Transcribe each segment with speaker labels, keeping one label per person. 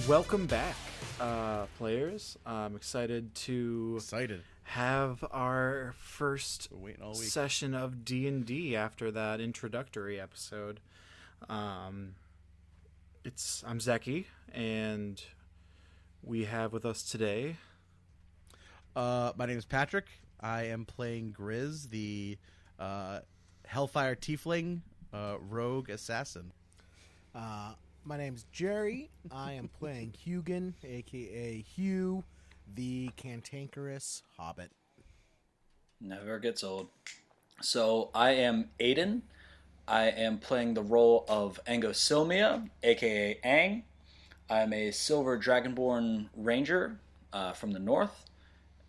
Speaker 1: Welcome back, players. I'm excited to have our first session of D&D after that introductory episode. I'm Zeki, and we have with us today.
Speaker 2: My name is Patrick. I am playing Grizz, the Hellfire Tiefling rogue assassin.
Speaker 3: My name's Jerry. I am playing Hugin, a.k.a. Hugh, the cantankerous hobbit.
Speaker 4: Never gets old. So I am Aiden. I am playing the role of Angosilmia, a.k.a. Ang. I am a silver dragonborn ranger from the north.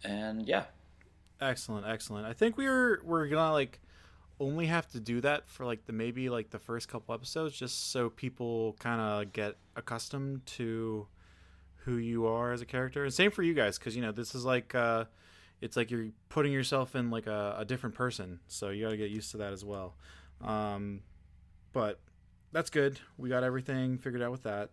Speaker 4: And yeah.
Speaker 1: Excellent. I think we're gonna only have to do that for the first couple episodes, just so people kind of get accustomed to who you are as a character. And same for you guys, because this is it's like you're putting yourself in a different person, so you got to get used to that as well. But that's good. We got everything figured out with that.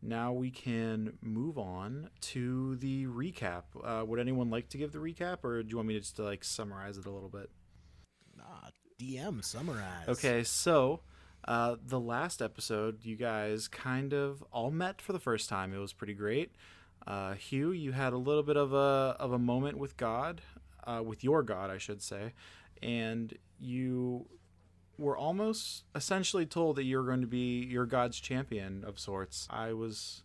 Speaker 1: Now we can move on to the recap. Would anyone like to give the recap, or do you want me to just summarize it a little bit?
Speaker 3: DM summarize.
Speaker 1: Okay, so the last episode, you guys kind of all met for the first time. It was pretty great. Hugh, you had a little bit of a moment with God, with your God, I should say, and you were almost essentially told that you were going to be your God's champion of sorts. I was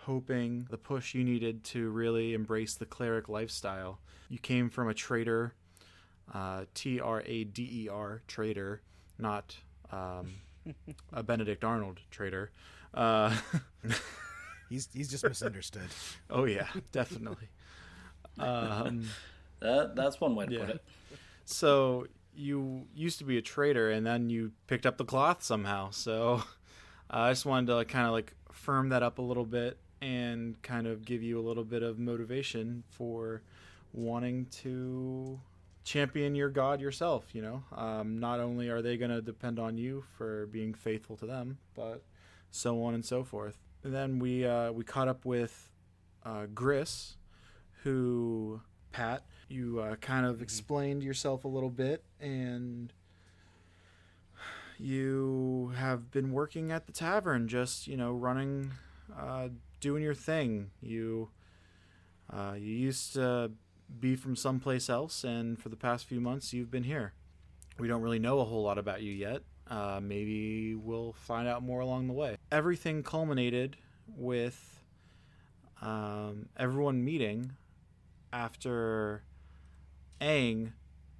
Speaker 1: hoping the push you needed to really embrace the cleric lifestyle. You came from a trader. Trader, trader, not a Benedict Arnold trader.
Speaker 3: He's just misunderstood.
Speaker 1: Oh yeah, definitely.
Speaker 4: That's one way to put it.
Speaker 1: So you used to be a trader, and then you picked up the cloth somehow. So I just wanted to kind of firm that up a little bit and kind of give you a little bit of motivation for wanting to champion your God yourself. Not only are they going to depend on you for being faithful to them, but so on and so forth. And then we caught up with Gris, who, Pat, you kind of explained yourself a little bit, and you have been working at the tavern, just running, doing your thing. You used to be from someplace else, and for the past few months you've been here. We don't really know a whole lot about you yet. Maybe we'll find out more along the way. Everything culminated with everyone meeting after Aang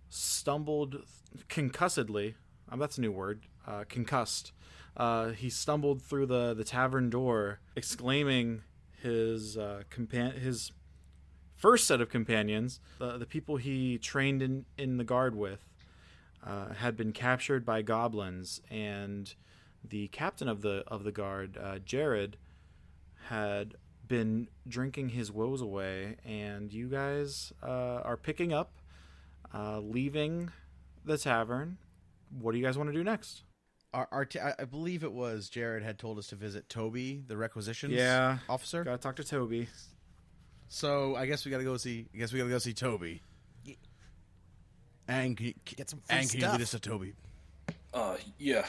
Speaker 1: stumbled concussedly. That's a new word. Concussed. He stumbled through the tavern door, exclaiming his first set of companions, the people he trained in the guard with, had been captured by goblins, and the captain of the guard, Jared, had been drinking his woes away, and you guys are picking up, leaving the tavern. What do you guys want to do next?
Speaker 2: I believe it was Jared had told us to visit Toby, the requisitions officer.
Speaker 1: Gotta talk to Toby.
Speaker 2: So I guess we gotta go see. Toby. And
Speaker 3: get some free stuff.
Speaker 2: Can you lead us to Toby?
Speaker 4: Yeah.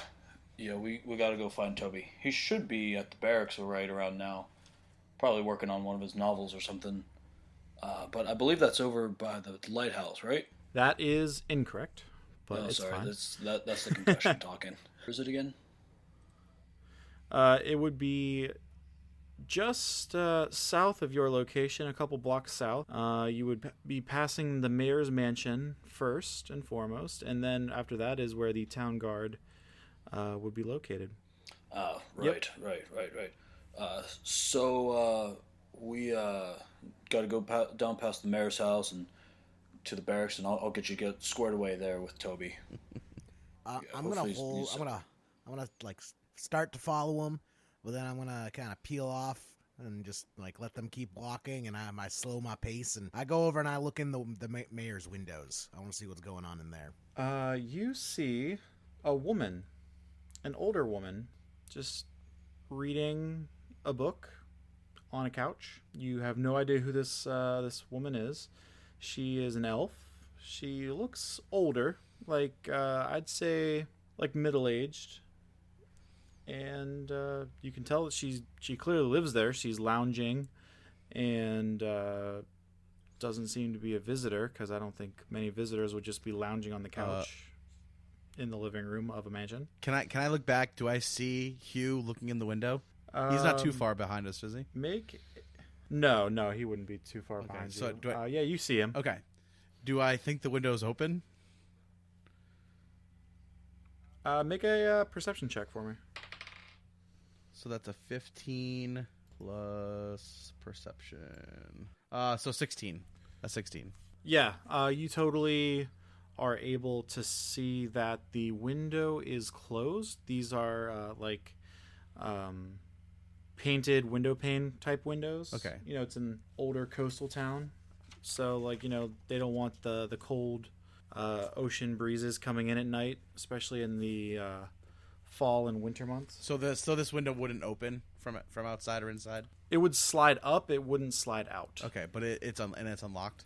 Speaker 4: We gotta go find Toby. He should be at the barracks right around now, probably working on one of his novels or something. But I believe that's over by the lighthouse, right?
Speaker 1: That is incorrect. But it's
Speaker 4: sorry,
Speaker 1: fine.
Speaker 4: That's the concussion talking. Where is it again?
Speaker 1: It would be just south of your location, a couple blocks south. You would be passing the mayor's mansion first and foremost, and then after that is where the town guard would be located.
Speaker 4: Right. So we got to go down past the mayor's house and to the barracks, and I'll get you squared away there with Toby.
Speaker 3: I'm gonna start to follow him, but then I'm gonna kind of peel off and just let them keep walking, and I slow my pace, and I go over and I look in the mayor's windows. I want to see what's going on in there.
Speaker 1: You see a woman, an older woman, just reading a book on a couch. You have no idea who this woman is. She is an elf. She looks older, like I'd say like middle-aged. And you can tell that she clearly lives there. She's lounging and doesn't seem to be a visitor, because I don't think many visitors would just be lounging on the couch in the living room of a mansion.
Speaker 2: Can I look back? Do I see Hugh looking in the window? He's not too far behind us, is he?
Speaker 1: No, he wouldn't be too far behind you. Yeah, you see him.
Speaker 2: Okay. Do I think the window's open?
Speaker 1: Make a perception check for me.
Speaker 2: So that's a 15 plus perception. So 16. A 16.
Speaker 1: Yeah, you totally are able to see that the window is closed. These are painted window pane type windows.
Speaker 2: Okay.
Speaker 1: It's an older coastal town, so they don't want the cold ocean breezes coming in at night, especially in the fall and winter months.
Speaker 2: So this window wouldn't open from outside or inside?
Speaker 1: It would slide up. It wouldn't slide out.
Speaker 2: Okay, but it's unlocked.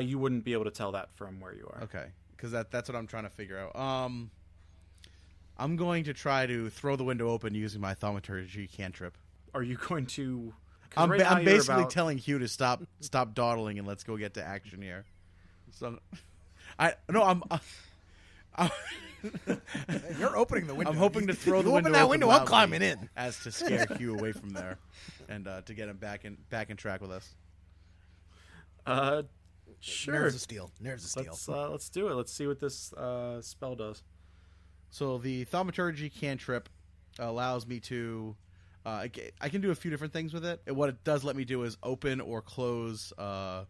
Speaker 1: You wouldn't be able to tell that from where you are.
Speaker 2: Okay, because that's what I'm trying to figure out. I'm going to try to throw the window open using my thaumaturgy cantrip.
Speaker 1: Are you going to?
Speaker 2: I'm basically telling Hugh to stop dawdling and let's go get to action here. So, I'm
Speaker 3: You're opening the window.
Speaker 2: I'm hoping to throw the window
Speaker 3: open that window. I'm
Speaker 2: loudly
Speaker 3: climbing in,
Speaker 2: as to scare Hugh away from there, and to get him back in track with us.
Speaker 1: Sure.
Speaker 3: Nerves of steel.
Speaker 1: Let's do it. Let's see what this spell does.
Speaker 2: So the thaumaturgy cantrip allows me to. I can do a few different things with it. What it does let me do is open or close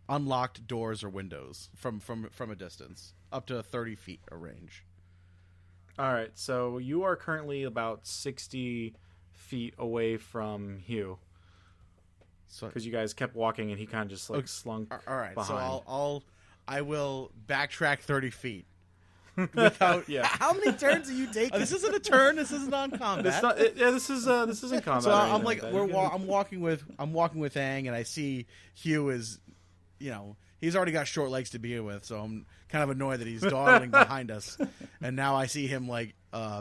Speaker 2: unlocked doors or windows from a distance, up to 30 feet a range.
Speaker 1: All right, so you are currently about 60 feet away from Hugh. Because you guys kept walking and he kind of just slunk
Speaker 2: all right,
Speaker 1: behind.
Speaker 2: So I will backtrack 30 feet. Without,
Speaker 1: yeah.
Speaker 3: How many turns are you taking?
Speaker 2: This isn't a turn. This is non-combat.
Speaker 1: This isn't combat.
Speaker 2: So I'm like I'm walking with Aang, and I see Hugh is, he's already got short legs to begin with, so I'm kind of annoyed that he's dawdling behind us, and now I see him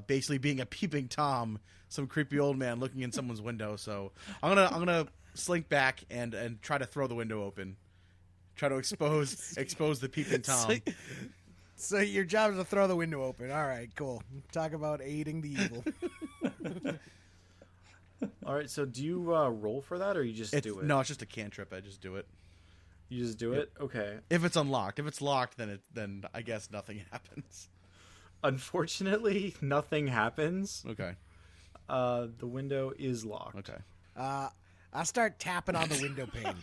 Speaker 2: basically being a peeping Tom, some creepy old man looking in someone's window. So I'm gonna slink back and try to throw the window open, try to expose the peeping Tom.
Speaker 3: So your job is to throw the window open. All right, cool. Talk about aiding the evil.
Speaker 1: All right, so do you roll for that, or you just do it?
Speaker 2: No, it's just a cantrip. I just do it.
Speaker 1: You just do it? Okay.
Speaker 2: If it's unlocked. If it's locked, then I guess nothing happens.
Speaker 1: Unfortunately, nothing happens.
Speaker 2: Okay.
Speaker 1: The window is locked.
Speaker 2: Okay.
Speaker 3: I start tapping on the window pane.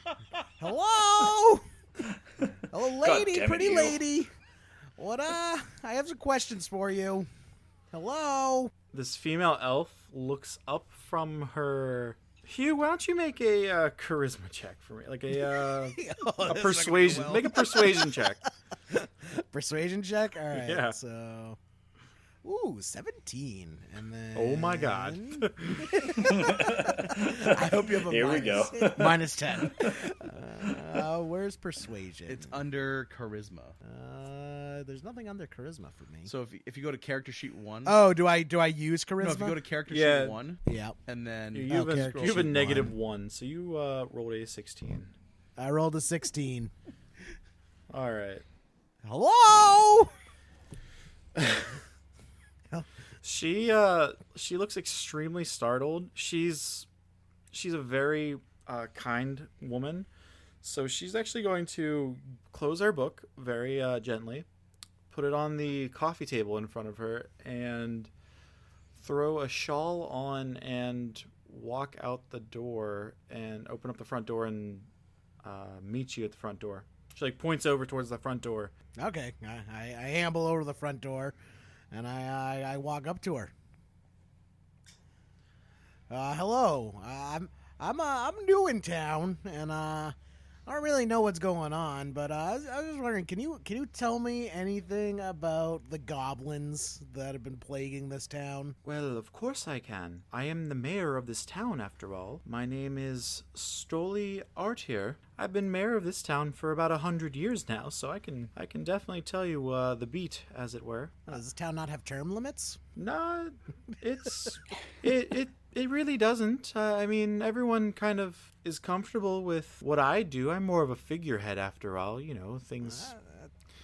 Speaker 3: Hello? Hello, lady, pretty lady. What I have some questions for you. Hello?
Speaker 1: This female elf looks up from her... Hugh, why don't you make a charisma check for me? Like a persuasion. Make a persuasion check.
Speaker 3: Persuasion check? All right.
Speaker 1: Yeah.
Speaker 3: So... 17. And then...
Speaker 1: Oh my god.
Speaker 3: I hope you have a
Speaker 4: Here we go.
Speaker 3: minus 10. Where's persuasion?
Speaker 2: It's under charisma.
Speaker 3: There's nothing under charisma for me.
Speaker 2: So if you go to character sheet 1.
Speaker 3: Oh, do I use charisma?
Speaker 2: No, if you go to character sheet 1.
Speaker 3: Yeah.
Speaker 2: And then
Speaker 1: You have a negative 1, so you rolled a 16.
Speaker 3: I rolled a 16.
Speaker 1: All right.
Speaker 3: Hello?
Speaker 1: She looks extremely startled. She's a very kind woman, so she's actually going to close her book very gently, put it on the coffee table in front of her, and throw a shawl on and walk out the door and open up the front door and meet you at the front door. She points over towards the front door.
Speaker 3: Okay, I amble over to the front door, and I walk up to her. Hello, I'm new in town, and I don't really know what's going on, but I was just wondering, can you tell me anything about the goblins that have been plaguing this town?
Speaker 1: Well, of course I can. I am the mayor of this town, after all. My name is Stoli Artier. I've been mayor of this town for about 100 years now, so I can definitely tell you the beat, as it were.
Speaker 3: Does this town not have term limits?
Speaker 1: Nah, it's it really doesn't. I mean, everyone kind of is comfortable with what I do. I'm more of a figurehead, after all. You know, things.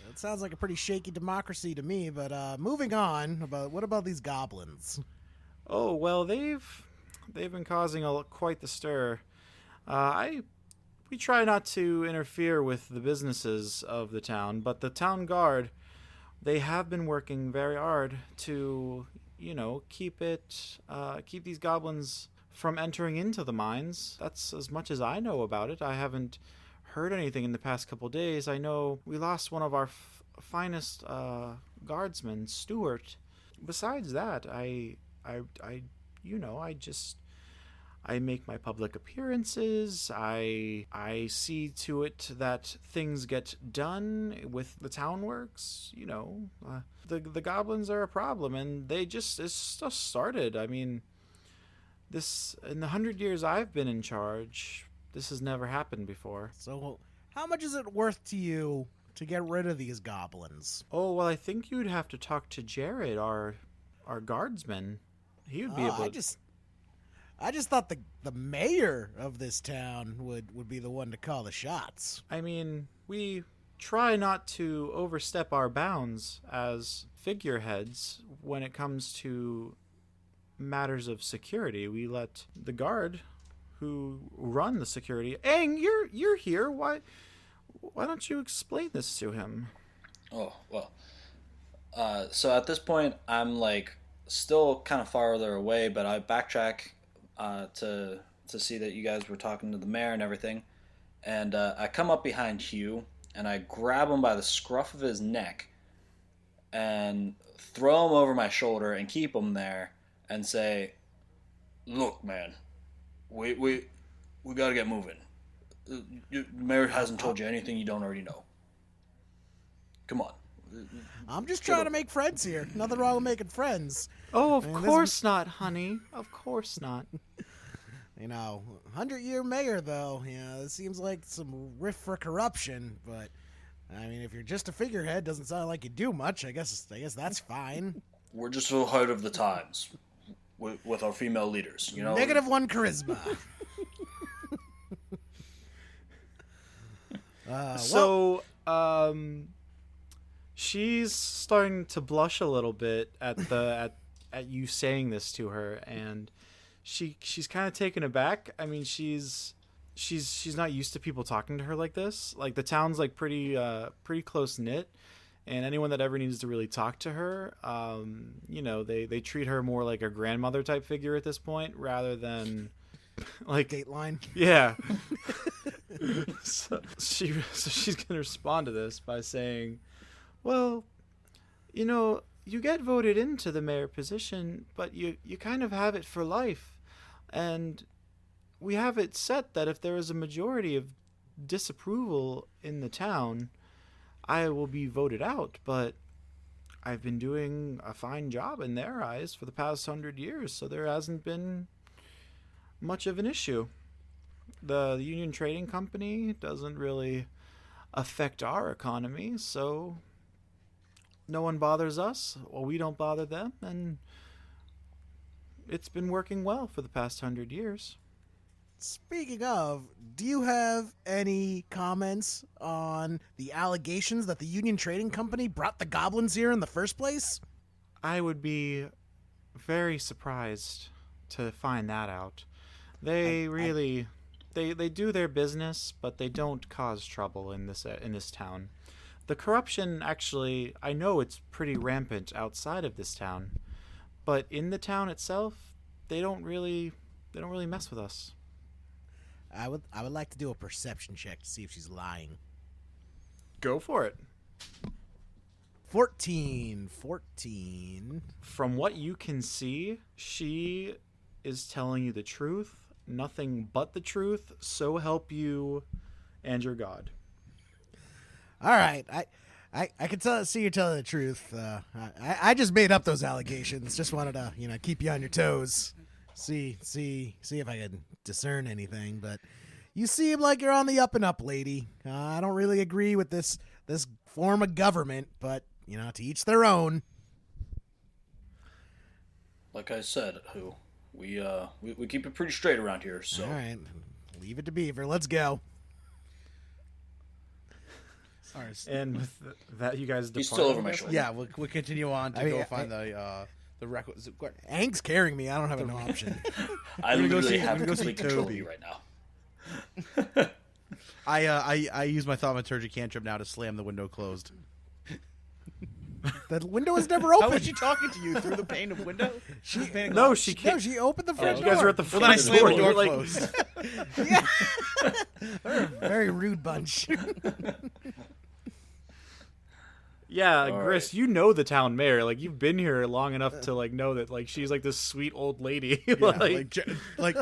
Speaker 3: That sounds like a pretty shaky democracy to me. But moving on. What about these goblins?
Speaker 1: Oh well, they've been causing quite the stir. We try not to interfere with the businesses of the town, but the town guard, they have been working very hard to, keep these goblins from entering into the mines. That's as much as I know about it. I haven't heard anything in the past couple days. I know we lost one of our finest guardsmen, Stuart. Besides that, I make my public appearances. I see to it that things get done with the town works. The goblins are a problem, and it's just started. I mean, this in the 100 years I've been in charge, this has never happened before.
Speaker 3: So, how much is it worth to you to get rid of these goblins?
Speaker 1: Oh well, I think you'd have to talk to Jared, our guardsman. He would be able to.
Speaker 3: I just thought the mayor of this town would be the one to call the shots.
Speaker 1: I mean, we try not to overstep our bounds as figureheads when it comes to matters of security. We let the guard who run the security. Aang, you're here. Why don't you explain this to him?
Speaker 4: Oh, well. So at this point, I'm still kind of farther away, but I backtrack to see that you guys were talking to the mayor and everything, and I come up behind Hugh and I grab him by the scruff of his neck and throw him over my shoulder and keep him there and say, "Look, man, we got to get moving. The mayor hasn't told you anything you don't already know. Come on."
Speaker 3: I'm just trying to make friends here. Nothing wrong with making friends.
Speaker 1: Oh, of course not, honey. Of course not.
Speaker 3: 100-year mayor, though, it seems like some riff for corruption, but, I mean, if you're just a figurehead, doesn't sound like you do much. I guess that's fine.
Speaker 4: We're just so ahead of the times with our female leaders,
Speaker 3: -1 charisma.
Speaker 1: She's starting to blush a little bit at you saying this to her, and she's kind of taken aback. I mean, she's not used to people talking to her like this. Like, the town's pretty close knit, and anyone that ever needs to really talk to her, they treat her more like a grandmother type figure at this point rather than like
Speaker 3: Dateline.
Speaker 1: Yeah. so she's gonna respond to this by saying, "Well, you get voted into the mayor position, but you kind of have it for life. And we have it set that if there is a majority of disapproval in the town, I will be voted out. But I've been doing a fine job in their eyes for the past 100 years, so there hasn't been much of an issue. The Union Trading Company doesn't really affect our economy, so no one bothers us, or we don't bother them, and it's been working well for the past 100 years."
Speaker 3: Speaking of, do you have any comments on the allegations that the Union Trading Company brought the goblins here in the first place?
Speaker 1: I would be very surprised to find that out. They they do their business, but they don't cause trouble in this town. The corruption, actually, I know it's pretty rampant outside of this town, but in the town itself, they don't really mess with us.
Speaker 3: I would like to do a perception check to see if she's lying.
Speaker 1: Go for it.
Speaker 3: 14.
Speaker 1: From what you can see, she is telling you the truth, nothing but the truth, so help you and your god.
Speaker 3: All right, I can see you're telling the truth. I just made up those allegations. Just wanted to keep you on your toes. See if I can discern anything. But you seem like you're on the up and up, lady. I don't really agree with this form of government, but to each their own.
Speaker 4: Like I said, we keep it pretty straight around here. So
Speaker 3: all right, leave it to Beaver. Let's go.
Speaker 2: All right.
Speaker 1: And with that, you guys depart.
Speaker 4: He's still over my shoulder.
Speaker 2: Yeah, we'll continue on to go find the requisite.
Speaker 3: Aang's carrying me. I don't have an option.
Speaker 4: I literally have
Speaker 2: go see
Speaker 4: complete control of
Speaker 2: Toby.
Speaker 4: you right now.
Speaker 2: I use my thaumaturgy cantrip now to slam the window closed.
Speaker 3: The window was never
Speaker 2: How
Speaker 3: open.
Speaker 2: was she talking to you through the pane of window?
Speaker 1: She can't.
Speaker 3: No, she opened the front
Speaker 1: You
Speaker 3: door.
Speaker 1: guys are at the
Speaker 2: Well,
Speaker 1: front.
Speaker 2: then I
Speaker 1: of
Speaker 2: slammed the door
Speaker 1: like,
Speaker 2: closed.
Speaker 3: Yeah. They're a very rude bunch.
Speaker 1: Yeah,
Speaker 4: All
Speaker 1: Gris, you know the town mayor. Like, you've been here long enough to like know that like she's like this sweet old lady.
Speaker 2: Yeah, like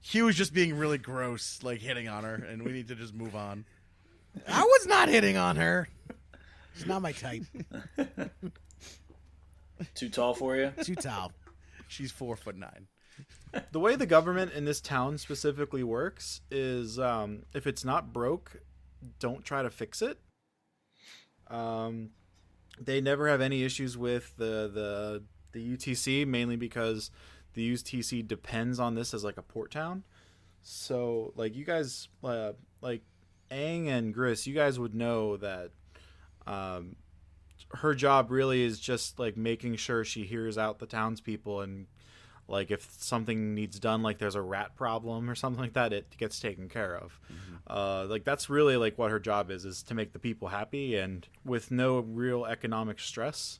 Speaker 2: Hugh's just being really gross, like hitting on her, and we need to just move on.
Speaker 3: I was not hitting on her. She's not my type.
Speaker 4: Too tall for you?
Speaker 3: Too tall.
Speaker 2: She's 4'9".
Speaker 1: the way the government in this town specifically works is if it's not broke, don't try to fix it. They never have any issues with the UTC, mainly because the UTC depends on this as like a port town. So like you guys, like Aang and Gris, you guys would know that her job really is just like making sure she hears out the townspeople, and like if something needs done, like there's a rat problem or something like that, it gets taken care of. Like that's really like what her job is to make the people happy, and with no real economic stress.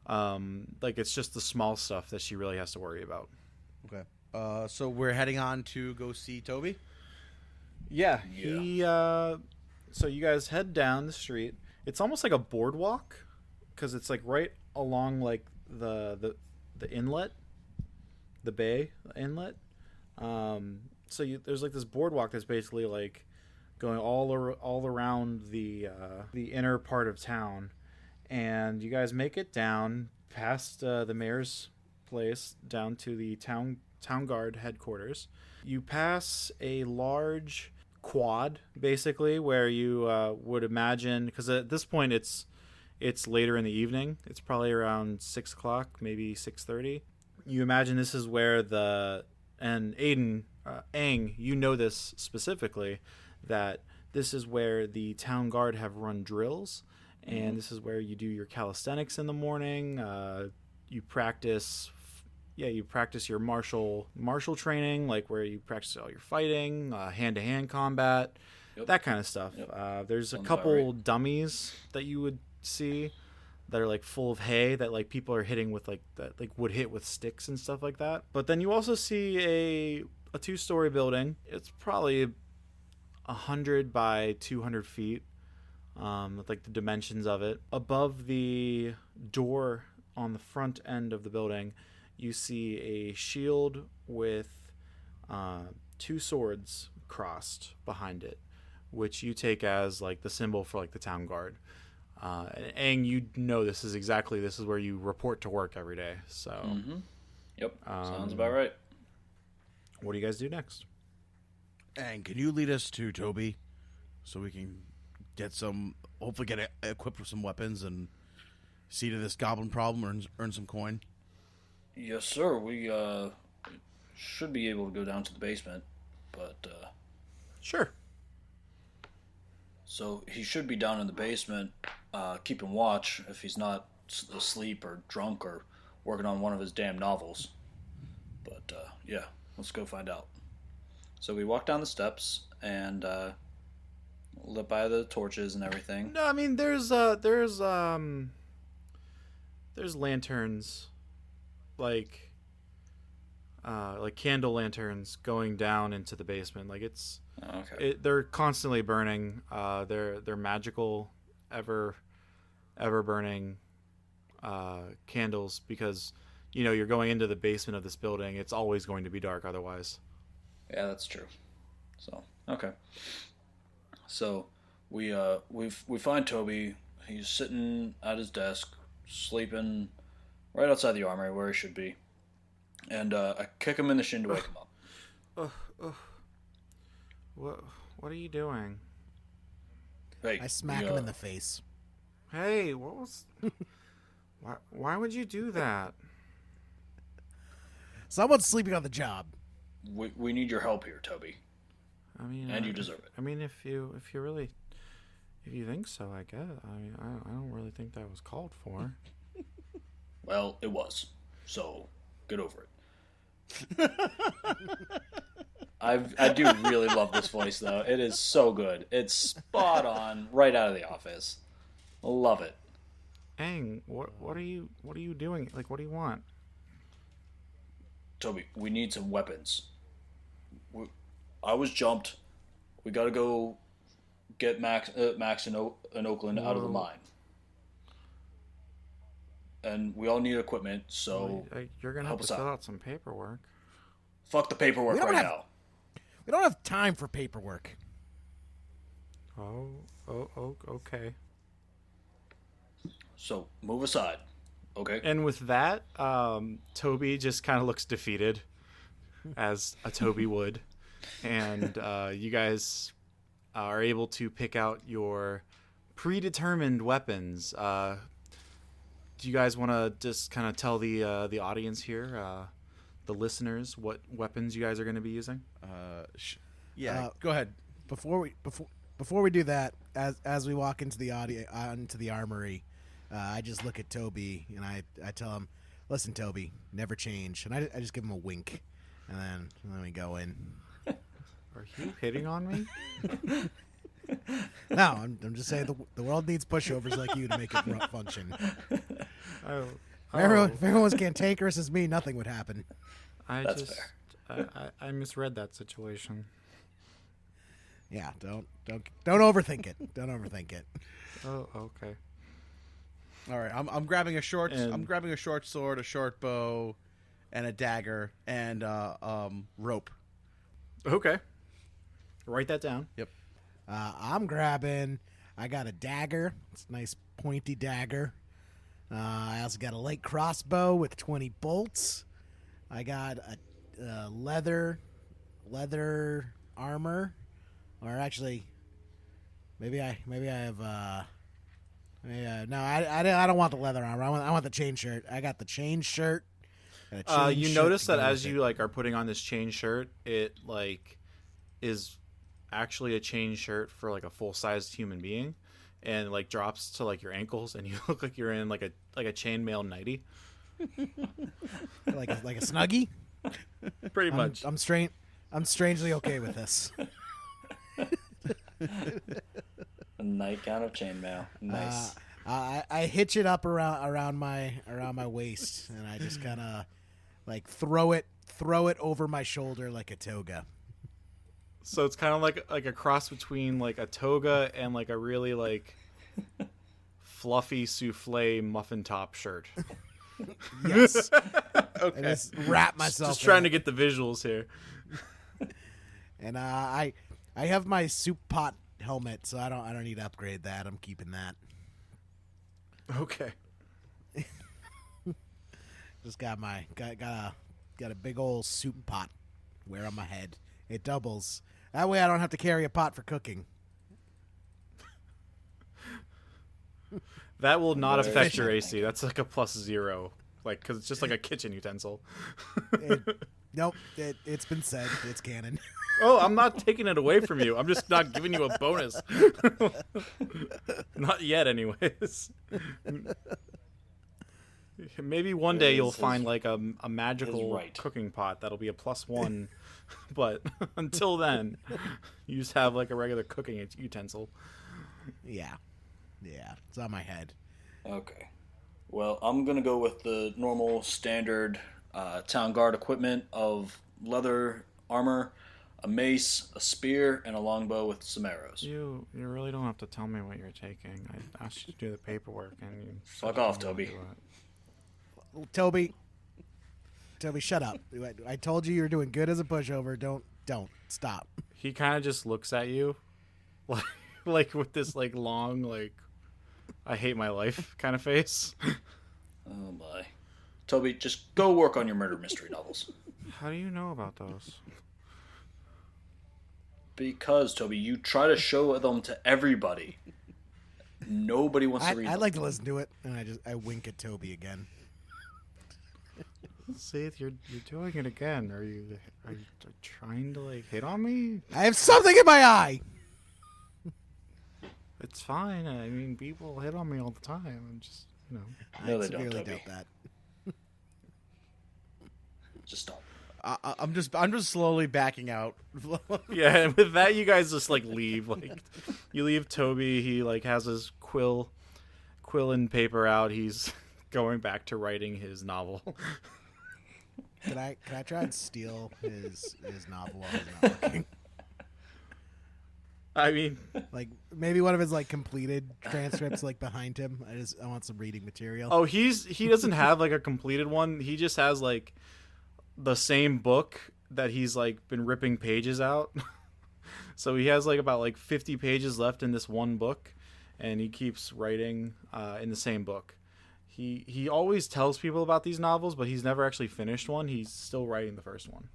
Speaker 1: Like it's just the small stuff that she really has to worry about.
Speaker 2: Okay. So we're heading on to go see Toby.
Speaker 1: Yeah. He. So you guys head down the street. It's almost like a boardwalk, because it's like right along like the inlet, the bay inlet. So there's like this boardwalk that's basically like going all around the inner part of town, and you guys make it down past the mayor's place down to the town guard headquarters. You pass a large quad, basically, where you would imagine, because at this point it's later in the evening. It's probably around 6 o'clock, maybe 6:30. You imagine this is where and Aiden, Aang, you know this specifically, that this is where the town guard have run drills, and this is where you do your calisthenics in the morning. You practice your martial training, like where you practice all your fighting, hand-to-hand combat, that kind of stuff. There's
Speaker 4: Sounds
Speaker 1: a couple
Speaker 4: about
Speaker 1: dummies that you would see that are like full of hay that like people are hitting with like that like would hit with sticks and stuff like that. But then you also see a 2-story building. It's probably 100 by 200 feet, with like the dimensions of it. Above the door on the front end of the building, you see a shield with 2 swords crossed behind it, which you take as like the symbol for like the town guard. And Aang, you know this is where you report to work every day. So,
Speaker 4: Yep, sounds about right.
Speaker 1: What do you guys do next?
Speaker 2: And can you lead us to Toby, so we can hopefully get equipped with some weapons and see to this goblin problem, earn some coin?
Speaker 4: Yes, sir. We should be able to go down to the basement, but
Speaker 1: Sure.
Speaker 4: so he should be down in the basement, keeping watch if he's not asleep or drunk or working on one of his damn novels. But yeah, let's go find out. So we walk down the steps and lit by the torches and everything.
Speaker 1: No, I mean there's lanterns, like candle lanterns going down into the basement. Like they're constantly burning. They're magical, ever burning candles, because you're going into the basement of this building. It's always going to be dark otherwise.
Speaker 4: Yeah, that's true. So okay. So we find Toby. He's sitting at his desk, sleeping right outside the armory where he should be, and I kick him in the shin to wake him up.
Speaker 1: What are you doing?
Speaker 4: Hey,
Speaker 3: I smack him in the face.
Speaker 1: Hey, what was? Why would you do that?
Speaker 3: Someone's sleeping on the job.
Speaker 4: We need your help here, Toby.
Speaker 1: I mean,
Speaker 4: and you deserve it.
Speaker 1: I mean, if you think so, I guess. I mean, I don't really think that was called for.
Speaker 4: Well, it was. So get over it. I do really love this voice, though. It is so good. It's spot on, right out of The Office. Love it.
Speaker 1: Aang, what are you doing? Like, what do you want?
Speaker 4: Toby, we need some weapons. I was jumped. We got to go get Max in Oakland out of the mine. And we all need equipment, so
Speaker 1: you're gonna have to fill out some paperwork.
Speaker 4: Fuck the paperwork now.
Speaker 3: We don't have time for paperwork.
Speaker 1: Oh, okay.
Speaker 4: So move aside, okay?
Speaker 1: And with that, Toby just kind of looks defeated, as a Toby would, and you guys are able to pick out your predetermined weapons. Do you guys want to just kind of tell the audience here, the listeners, what weapons you guys are going to be using?
Speaker 2: Go ahead.
Speaker 3: Before we do that, as we walk into the armory, I just look at Toby and I tell him, "Listen, Toby, never change." And I just give him a wink, and then we go in.
Speaker 1: Are you hitting on me?
Speaker 3: No, I'm just saying the world needs pushovers like you to make it function. If everyone was cantankerous as me, nothing would happen.
Speaker 4: That's fair.
Speaker 1: I misread that situation.
Speaker 3: Yeah, don't overthink it. Don't overthink it.
Speaker 1: Oh, okay.
Speaker 2: All right, I'm grabbing a short sword, a short bow, and a dagger, and rope.
Speaker 1: Okay. Write that down.
Speaker 2: Yep.
Speaker 3: I'm grabbing. I got a dagger. It's a nice pointy dagger. I also got a light crossbow with 20 bolts. I got a leather armor, or actually, maybe I have. No, I don't want the leather armor. I want the chain shirt. I got the chain shirt.
Speaker 1: You notice that as you are putting on this chain shirt, it is actually a chain shirt for a full-sized human being, and drops to your ankles, and you look like you're in a chainmail nightie.
Speaker 3: like a snuggie.
Speaker 1: Pretty much.
Speaker 3: I'm strangely okay with this.
Speaker 4: A nightgown of chainmail. Nice.
Speaker 3: I hitch it up around my waist, and I just kind of throw it over my shoulder like a toga.
Speaker 1: So it's kind of like a cross between a toga and a really fluffy souffle muffin top shirt.
Speaker 3: Yes.
Speaker 1: Okay.
Speaker 3: I just wrap myself.
Speaker 1: Just trying to get the visuals here.
Speaker 3: And I have my soup pot helmet, so I don't need to upgrade that. I'm keeping that.
Speaker 1: Okay.
Speaker 3: Just got a big old soup pot wear on my head. It doubles. That way I don't have to carry a pot for cooking.
Speaker 1: That will not affect your AC. That's a +0. Because it's just a kitchen utensil.
Speaker 3: Nope. It's been said. It's canon.
Speaker 1: Oh, I'm not taking it away from you. I'm just not giving you a bonus. Not yet, anyways. Maybe one day you'll find a magical cooking pot that'll be a +1. But until then, you just have a regular cooking utensil.
Speaker 3: Yeah. It's on my head.
Speaker 4: Okay. Well, I'm going to go with the normal standard town guard equipment of leather armor, a mace, a spear, and a longbow with some arrows.
Speaker 1: You really don't have to tell me what you're taking. I asked you to do the paperwork, and you
Speaker 4: fuck off, Toby.
Speaker 3: Toby, shut up. I told you were doing good as a pushover. Don't stop.
Speaker 1: He kind of just looks at you like with this like long like I hate my life kind of face.
Speaker 4: Oh my. Toby, just go work on your murder mystery novels.
Speaker 1: How do you know about those?
Speaker 4: Because, Toby, you try to show them to everybody. Nobody wants to read them.
Speaker 3: I'd like to listen to it, and I wink at Toby again.
Speaker 1: See, you're doing it again. Are you trying to like hit on me?
Speaker 3: I have something in my eye.
Speaker 1: It's fine. I mean, people hit on me all the time. I'm just, you know.
Speaker 4: No,
Speaker 3: I
Speaker 4: they don't,
Speaker 3: severely
Speaker 4: Toby.
Speaker 3: doubt that.
Speaker 4: Just don't.
Speaker 2: I'm just slowly backing out.
Speaker 1: Yeah, and with that, you guys just like leave. Like, you leave Toby. He like has his quill and paper out. He's going back to writing his novel.
Speaker 3: Can I try and steal his novel while he's not looking?
Speaker 1: I mean,
Speaker 3: Like maybe one of his like completed transcripts like behind him. I want some reading material.
Speaker 1: oh, he doesn't have like a completed one. He just has like the same book that he's like been ripping pages out. So he has like about like 50 pages left in this one book, and he keeps writing in the same book. He always tells people about these novels, but he's never actually finished one. He's still writing the first one.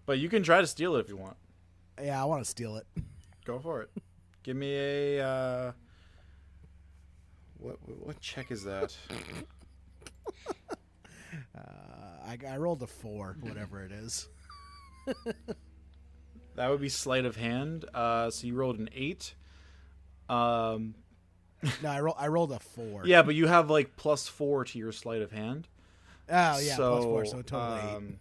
Speaker 1: But you can try to steal it if you want.
Speaker 3: Yeah, I want to steal it.
Speaker 1: Go for it. Give me a what check is that?
Speaker 3: I rolled a 4, whatever it is.
Speaker 1: That would be sleight of hand. So you rolled an 8.
Speaker 3: No, I rolled a 4.
Speaker 1: Yeah, but you have like +4 to your sleight of hand.
Speaker 3: Oh yeah, +4, so total 8.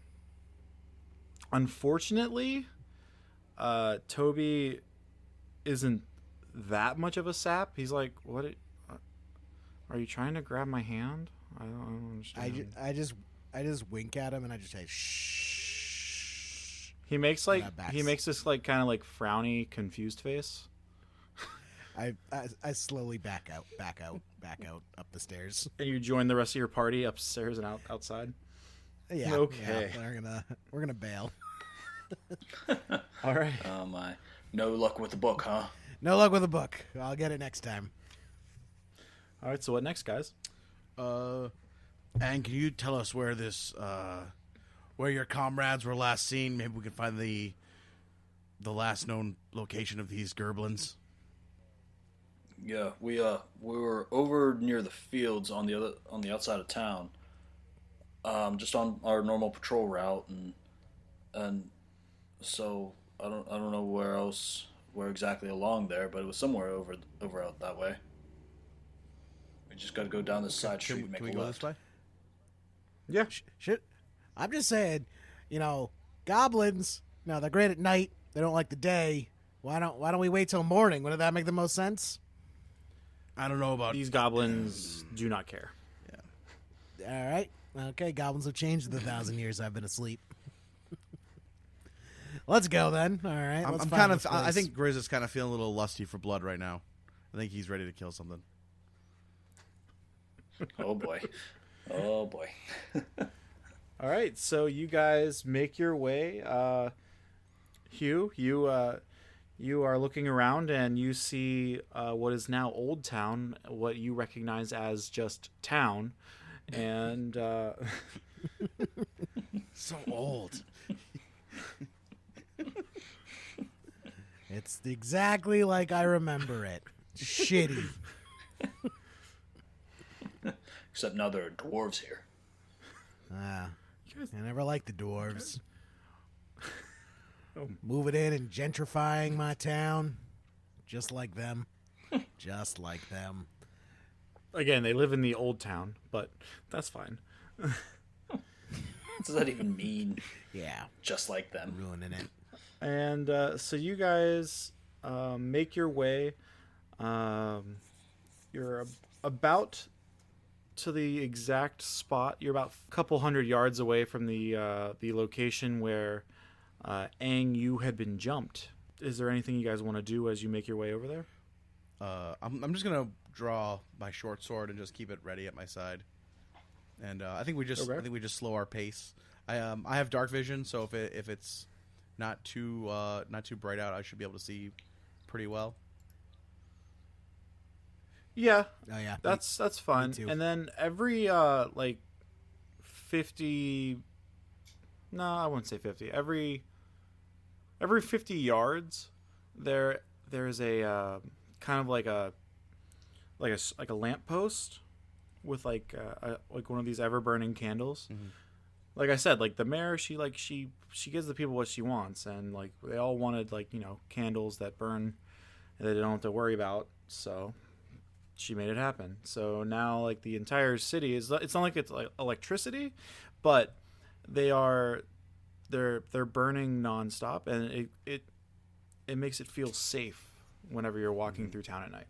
Speaker 1: Unfortunately, Toby isn't that much of a sap. He's like, "What? Are you trying to grab my hand? I don't understand."
Speaker 3: I just wink at him and I just say shh.
Speaker 1: He makes this like kind of like frowny, confused face.
Speaker 3: I slowly back out up the stairs.
Speaker 1: And you join the rest of your party upstairs and outside.
Speaker 3: Yeah.
Speaker 1: Okay.
Speaker 3: Yeah, we're gonna bail.
Speaker 1: All right.
Speaker 4: Oh my. No luck with the book, huh?
Speaker 3: No luck with the book. I'll get it next time.
Speaker 1: All right. So what next, guys?
Speaker 2: And can you tell us where where your comrades were last seen? Maybe we can find the last known location of these Gerblins.
Speaker 4: Yeah, we were over near the fields on the outside of town, just on our normal patrol route, and so I don't know where exactly along there, but it was somewhere over out that way. We just got to go down this side street and make
Speaker 2: Can we
Speaker 4: a
Speaker 2: go
Speaker 4: left.
Speaker 2: this way?
Speaker 1: Yeah.
Speaker 3: Shit. I'm just saying, goblins. No, they're great at night. They don't like the day. Why don't we wait till morning? Wouldn't that make the most sense?
Speaker 2: I don't know about
Speaker 1: These goblins do not care.
Speaker 3: All right. Okay, goblins have changed in the 1,000 years I've been asleep. Let's go then. All right.
Speaker 2: I'm kind of. I think Grizz is kind of feeling a little lusty for blood right now. I think he's ready to kill something.
Speaker 4: Oh boy. Oh boy.
Speaker 1: All right. So you guys make your way. Hugh, you are looking around and you see what is now Old Town, what you recognize as just town, and
Speaker 2: So old.
Speaker 3: It's exactly like I remember it. Shitty.
Speaker 4: Except now there are dwarves here.
Speaker 3: I never liked the dwarves.
Speaker 1: Oh.
Speaker 3: Moving in and gentrifying my town. Just like them. Just like them.
Speaker 1: again, they live in the Old Town, but that's fine.
Speaker 4: What does that even mean?
Speaker 3: Yeah.
Speaker 4: Just like them.
Speaker 3: Ruining it.
Speaker 1: And so you guys make your way. You're about to the exact spot. You're about a couple hundred yards away from the location where Aang, you had been jumped. Is there anything you guys want to do as you make your way over there?
Speaker 2: I'm just gonna draw my short sword and just keep it ready at my side. And I think we just slow our pace. I have dark vision, so if it's not too bright out, I should be able to see pretty well.
Speaker 1: Yeah,
Speaker 3: Oh yeah,
Speaker 1: that's fun.
Speaker 3: too.
Speaker 1: And then every like 50, no, I wouldn't say 50. Every 50 yards there's a kind of like a lamp post with like one of these ever burning candles.
Speaker 2: Mhm.
Speaker 1: Like I said, like the mayor, she gives the people what she wants, and like they all wanted like candles that burn and they don't have to worry about. So she made it happen. So now like the entire city is, it's not like it's like electricity, but they are they're burning nonstop, and it makes it feel safe whenever you're walking through town at night.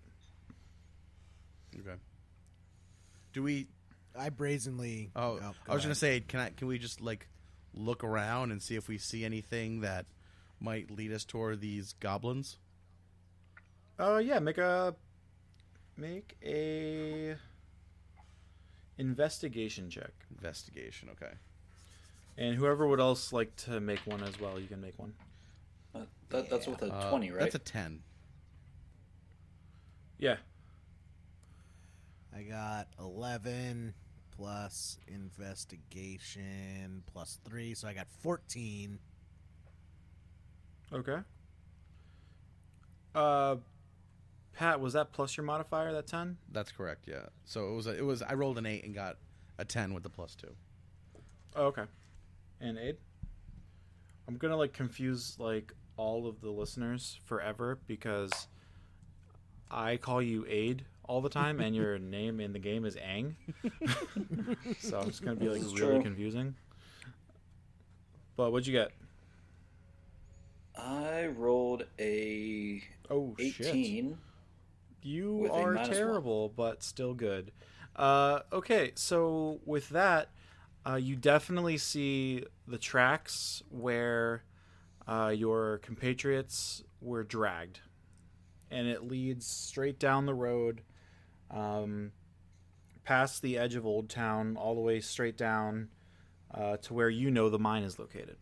Speaker 2: Okay. Do we?
Speaker 3: I brazenly.
Speaker 2: Oh,
Speaker 3: go
Speaker 2: I was gonna
Speaker 3: ahead.
Speaker 2: say, can we just like look around and see if we see anything that might lead us toward these goblins?
Speaker 1: Yeah, make a investigation check.
Speaker 2: Investigation. Okay.
Speaker 1: And whoever would else like to make one as well, you can make one.
Speaker 4: That's with a 20, right?
Speaker 2: That's a 10.
Speaker 1: Yeah.
Speaker 3: I got 11 plus investigation plus 3, so I got 14.
Speaker 1: Okay. Pat, was that plus your modifier, that 10?
Speaker 2: That's correct. Yeah. So it was. I rolled an 8 and got a 10 with the +2.
Speaker 1: Oh, okay. And Aid? I'm gonna like confuse like all of the listeners forever because I call you Aid all the time and your name in the game is Aang. So it's gonna be like
Speaker 4: This is
Speaker 1: really
Speaker 4: true.
Speaker 1: confusing. But what'd you get?
Speaker 4: I rolled a
Speaker 1: Oh shit.
Speaker 4: 18.
Speaker 1: You
Speaker 4: with a
Speaker 1: are
Speaker 4: -1.
Speaker 1: terrible, but still good. Okay, so with that, you definitely see the tracks where your compatriots were dragged. And it leads straight down the road, past the edge of Old Town, all the way straight down to where the mine is located.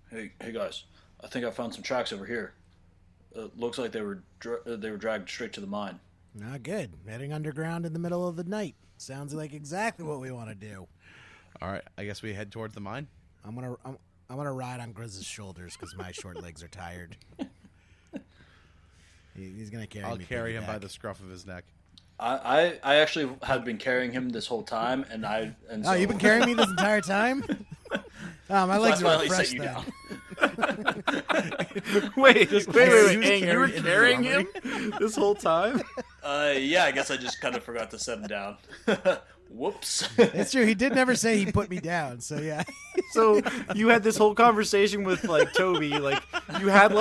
Speaker 4: Hey guys, I think I found some tracks over here. Looks like they were dragged straight to the mine.
Speaker 3: Not good. Heading underground in the middle of the night. Sounds like exactly what we want to do.
Speaker 2: All right. I guess we head towards the mine.
Speaker 3: I'm gonna ride on Grizz's shoulders because my short legs are tired. He's gonna carry
Speaker 2: I'll
Speaker 3: me.
Speaker 2: carry him
Speaker 3: piggyback.
Speaker 2: by the scruff of his neck.
Speaker 4: I actually had been carrying him this whole time, and
Speaker 3: Oh, you've been carrying me this entire time? Oh, my legs
Speaker 4: I
Speaker 3: are
Speaker 4: finally
Speaker 3: refreshed
Speaker 4: set you
Speaker 3: then.
Speaker 4: down.
Speaker 1: Wait,
Speaker 2: Just
Speaker 1: wait.
Speaker 2: carry-
Speaker 1: Aang, you were
Speaker 2: carry him
Speaker 1: carrying
Speaker 2: in
Speaker 1: him this whole time?
Speaker 4: Yeah, I guess I just kind of forgot to set him down. Whoops.
Speaker 3: It's true. He did never say he put me down. So yeah.
Speaker 1: So you had this whole conversation with like Toby, like you had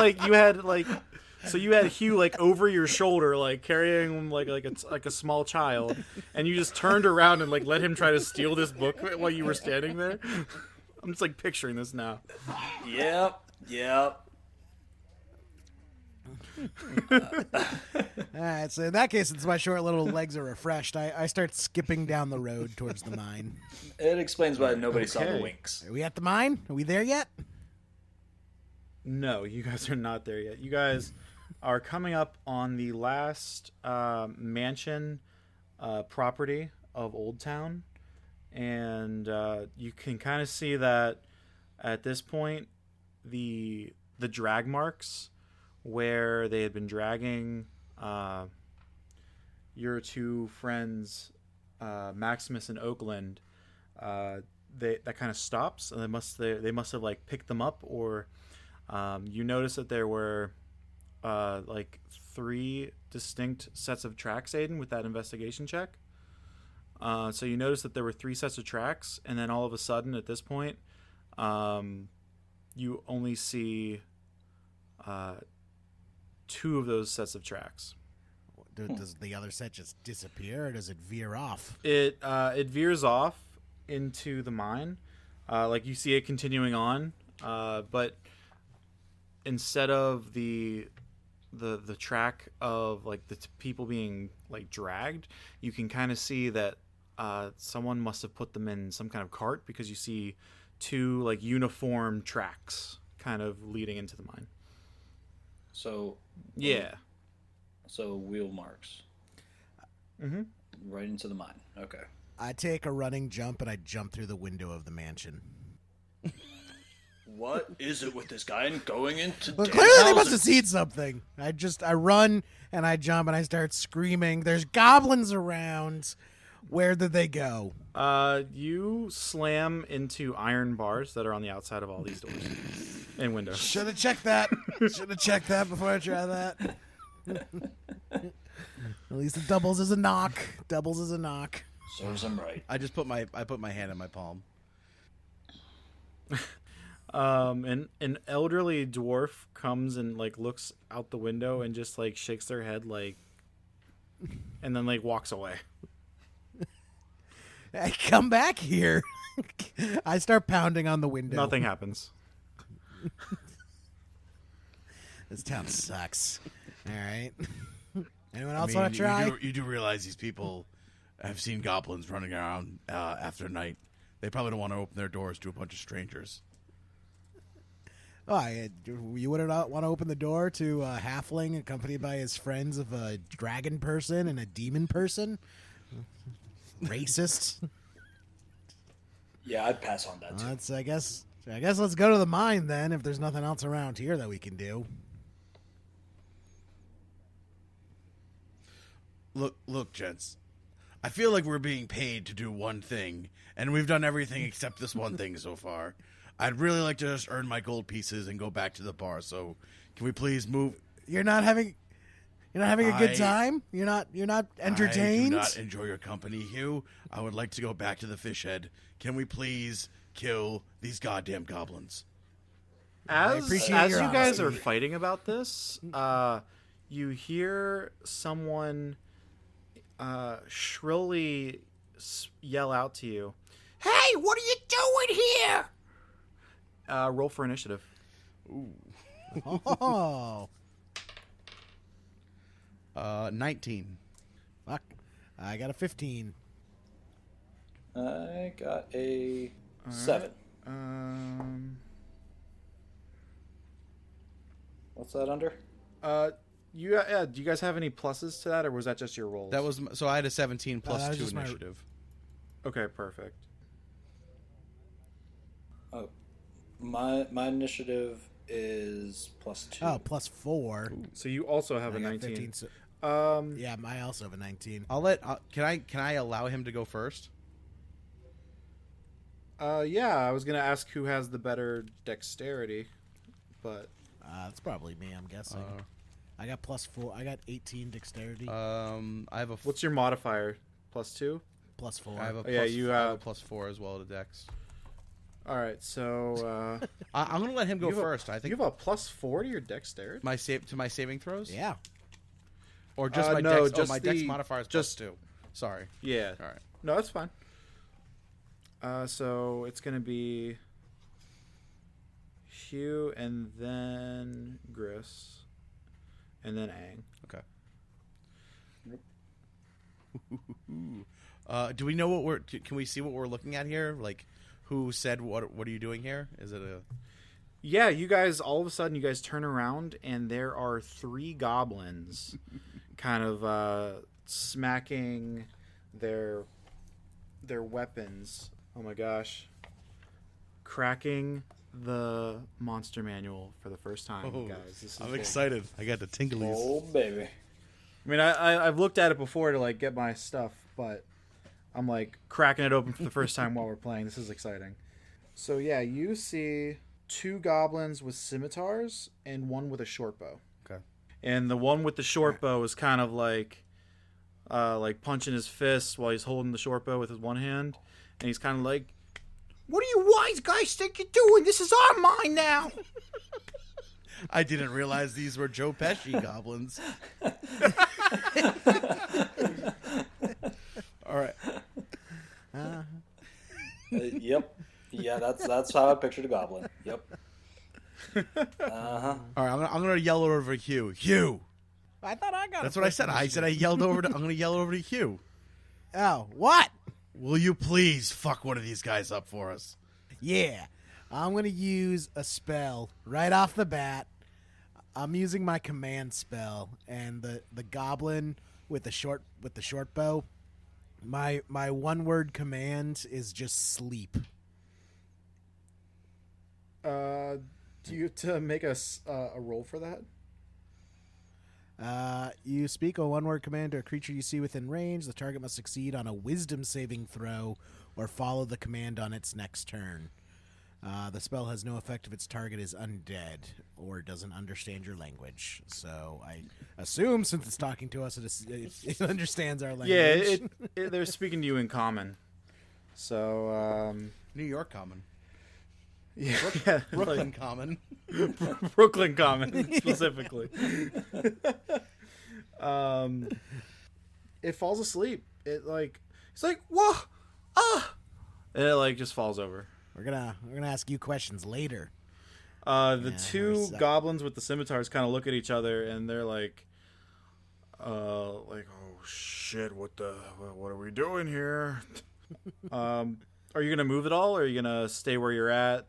Speaker 1: so you had Hugh like over your shoulder, like carrying him like a small child, and you just turned around and like let him try to steal this book while you were standing there. I'm just like picturing this now.
Speaker 4: Yep.
Speaker 3: All right. So in that case, since my short little legs are refreshed, I start skipping down the road towards the mine.
Speaker 4: It explains why nobody saw the
Speaker 1: Okay.
Speaker 4: winks.
Speaker 3: Are we at the mine? Are we there yet?
Speaker 1: No, you guys are not there yet. You guys are coming up on the last mansion property of Old Town, and you can kind of see that at this point the drag marks where they had been dragging your two friends, Maximus and Oakland. That kind of stops, and they must have like picked them up, or you notice that there were like 3 distinct sets of tracks, Aiden, with that investigation check. So you notice that there were 3 sets of tracks, and then all of a sudden at this point, you only see 2 of those sets of tracks.
Speaker 3: Does the other set just disappear, or does it veer off?
Speaker 1: It veers off into the mine, like you see it continuing on, but instead of the track of like the people being like dragged, you can kind of see that someone must have put them in some kind of cart, because you see 2 like uniform tracks kind of leading into the mine.
Speaker 4: So
Speaker 1: Yeah.
Speaker 4: So wheel marks.
Speaker 1: Mm-hmm.
Speaker 4: Right into the mine. Okay.
Speaker 3: I take a running jump and I jump through the window of the mansion.
Speaker 4: What is it with this guy and going into
Speaker 3: Well,
Speaker 4: damn
Speaker 3: clearly they must
Speaker 4: houses?
Speaker 3: have seen something. I run and I jump and I start screaming. There's goblins around. Where did they go?
Speaker 1: You slam into iron bars that are on the outside of all these doors and windows.
Speaker 3: Should have checked that. Should have checked that before I try that. At least it doubles as a knock. Doubles as a knock.
Speaker 4: Serves him right.
Speaker 2: I put my hand in my palm.
Speaker 1: An elderly dwarf comes and like looks out the window and just like shakes their head like, and then like walks away.
Speaker 3: Hey, come back here. I start pounding on the window.
Speaker 1: Nothing happens.
Speaker 3: This town sucks. All right. Anyone else want to try?
Speaker 2: You do realize these people have seen goblins running around after night. They probably don't want to open their doors to a bunch of strangers.
Speaker 3: Oh, you would not want to open the door to a halfling accompanied by his friends of a dragon person and a demon person? Racist.
Speaker 4: Yeah, I'd pass on that too.
Speaker 3: I guess let's go to the mine then if there's nothing else around here that we can do.
Speaker 2: Look, gents. I feel like we're being paid to do one thing, and we've done everything except this one thing so far. I'd really like to just earn my gold pieces and go back to the bar. So, can we please move?
Speaker 3: You're not having a good time? You're not entertained?
Speaker 2: I do not enjoy your company, Hugh. I would like to go back to the fish head. Can we please kill these goddamn goblins?
Speaker 1: As
Speaker 3: appreciate your
Speaker 1: you guys
Speaker 3: honesty.
Speaker 1: are fighting about this, you hear someone shrilly yell out to you, "Hey, what are you doing here?" Roll for initiative.
Speaker 3: Oh.
Speaker 2: 19.
Speaker 3: Fuck. I got a 15.
Speaker 4: I got a 7. What's that under?
Speaker 1: Do you guys have any pluses to that, or was that just your rolls?
Speaker 2: That was so I had a 17
Speaker 3: that
Speaker 2: plus
Speaker 3: was
Speaker 2: 2
Speaker 3: just my-
Speaker 2: initiative.
Speaker 1: Okay, perfect.
Speaker 4: Oh, my initiative is +2.
Speaker 3: Oh, plus 4.
Speaker 1: So you also have
Speaker 3: I
Speaker 1: a
Speaker 3: got
Speaker 1: 19.
Speaker 3: 15, so- yeah, I also have a 19.
Speaker 2: I'll let. Can I allow him to go first?
Speaker 1: Yeah, I was gonna ask who has the better dexterity, but
Speaker 3: It's probably me, I'm guessing. I got plus 4. I got 18 dexterity.
Speaker 2: I have a.
Speaker 1: what's your modifier? +2.
Speaker 3: plus 4.
Speaker 2: I have a
Speaker 1: Oh, yeah,
Speaker 2: plus-
Speaker 1: you
Speaker 2: I have
Speaker 1: have-
Speaker 2: a +4 as well to Dex.
Speaker 1: All right, so
Speaker 2: I'm gonna let him go
Speaker 1: you have
Speaker 2: first. I think
Speaker 1: you have a +4 to your dexterity.
Speaker 2: my saving throws.
Speaker 3: Yeah.
Speaker 2: Or just my
Speaker 1: no,
Speaker 2: dex.
Speaker 1: just
Speaker 2: my dex
Speaker 1: the-
Speaker 2: modifier is
Speaker 1: just-
Speaker 2: +2. Sorry.
Speaker 1: Yeah.
Speaker 2: All right.
Speaker 1: No, that's fine. So it's gonna be Hugh and then Gris, and then Aang.
Speaker 2: Okay. Do we know what we're? Can we see what we're looking at here? Like, who said what? What are you doing here? Is it a?
Speaker 1: Yeah, you guys all of a sudden you guys turn around and there are 3 goblins kind of smacking their weapons. Oh my gosh. Cracking the monster manual for the first time, guys. This is
Speaker 2: I'm
Speaker 1: like-
Speaker 2: excited. I got the tinglies.
Speaker 4: Oh, baby.
Speaker 1: I mean, I've looked at it before to like get my stuff, but I'm like cracking it open for the first time while we're playing. This is exciting. So yeah, you see 2 goblins with scimitars and one with a short bow.
Speaker 2: Okay.
Speaker 1: And the one with the short bow is kind of like punching his fist while he's holding the short bow with his one hand, and he's kind of like, "What do you wise guys think you're doing? This is our mine now."
Speaker 2: I didn't realize these were Joe Pesci goblins. All right.
Speaker 4: Yep. Yeah, that's how I pictured a goblin. Yep. Uh-huh.
Speaker 2: All right. I'm gonna yell over to Hugh. Hugh.
Speaker 3: I thought I got
Speaker 2: That's what I said. I said I yelled over to. I'm gonna yell over to Hugh.
Speaker 3: Oh, what?
Speaker 2: Will you please fuck one of these guys up for us?
Speaker 3: Yeah. I'm going to use a spell right off the bat. I'm using my command spell, and the goblin with the short bow. My one word command is just sleep.
Speaker 1: Do you have to make a roll for that?
Speaker 3: You speak a one-word command to a creature you see within range. The target must succeed on a wisdom saving throw or follow the command on its next turn. The spell has no effect if its target is undead or doesn't understand your language. So I assume, since it's talking to us, it understands our language.
Speaker 1: Yeah, they're speaking to you in common. So,
Speaker 2: New York Common.
Speaker 1: yeah,
Speaker 2: Brooklyn Common.
Speaker 1: Brooklyn Common specifically. It falls asleep. It's like whoa, and it just falls over.
Speaker 3: We're gonna ask you questions later.
Speaker 1: The two goblins with the scimitars kind of look at each other and they're like, oh shit, what are we doing here? Are you gonna move at all, or are you gonna stay where you're at?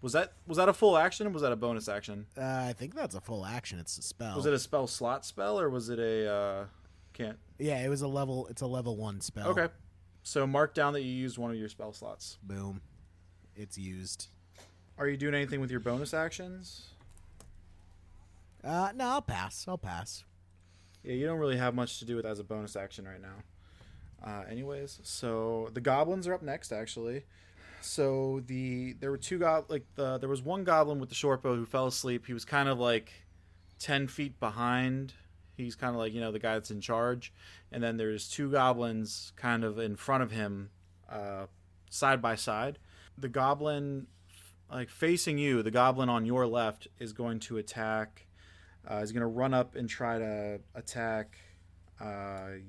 Speaker 1: Was that a full action, or was that a bonus action?
Speaker 3: I think that's a full action. It's a spell.
Speaker 1: Was it a spell slot spell, or was it a can't?
Speaker 3: Yeah, it's a level 1 spell.
Speaker 1: Okay, so mark down that you used one of your spell slots.
Speaker 3: Boom, it's used.
Speaker 1: Are you doing anything with your bonus actions?
Speaker 3: No, I'll pass.
Speaker 1: Yeah, you don't really have much to do with as a bonus action right now. Anyways, so the goblins are up next, actually. So there were two there was one goblin with the short bow who fell asleep. He was kind of 10 feet behind. He's kind of the guy that's in charge. And then there's two goblins kind of in front of him, side by side. The goblin, facing you, the goblin on your left is going to attack. He's going to run up and try to attack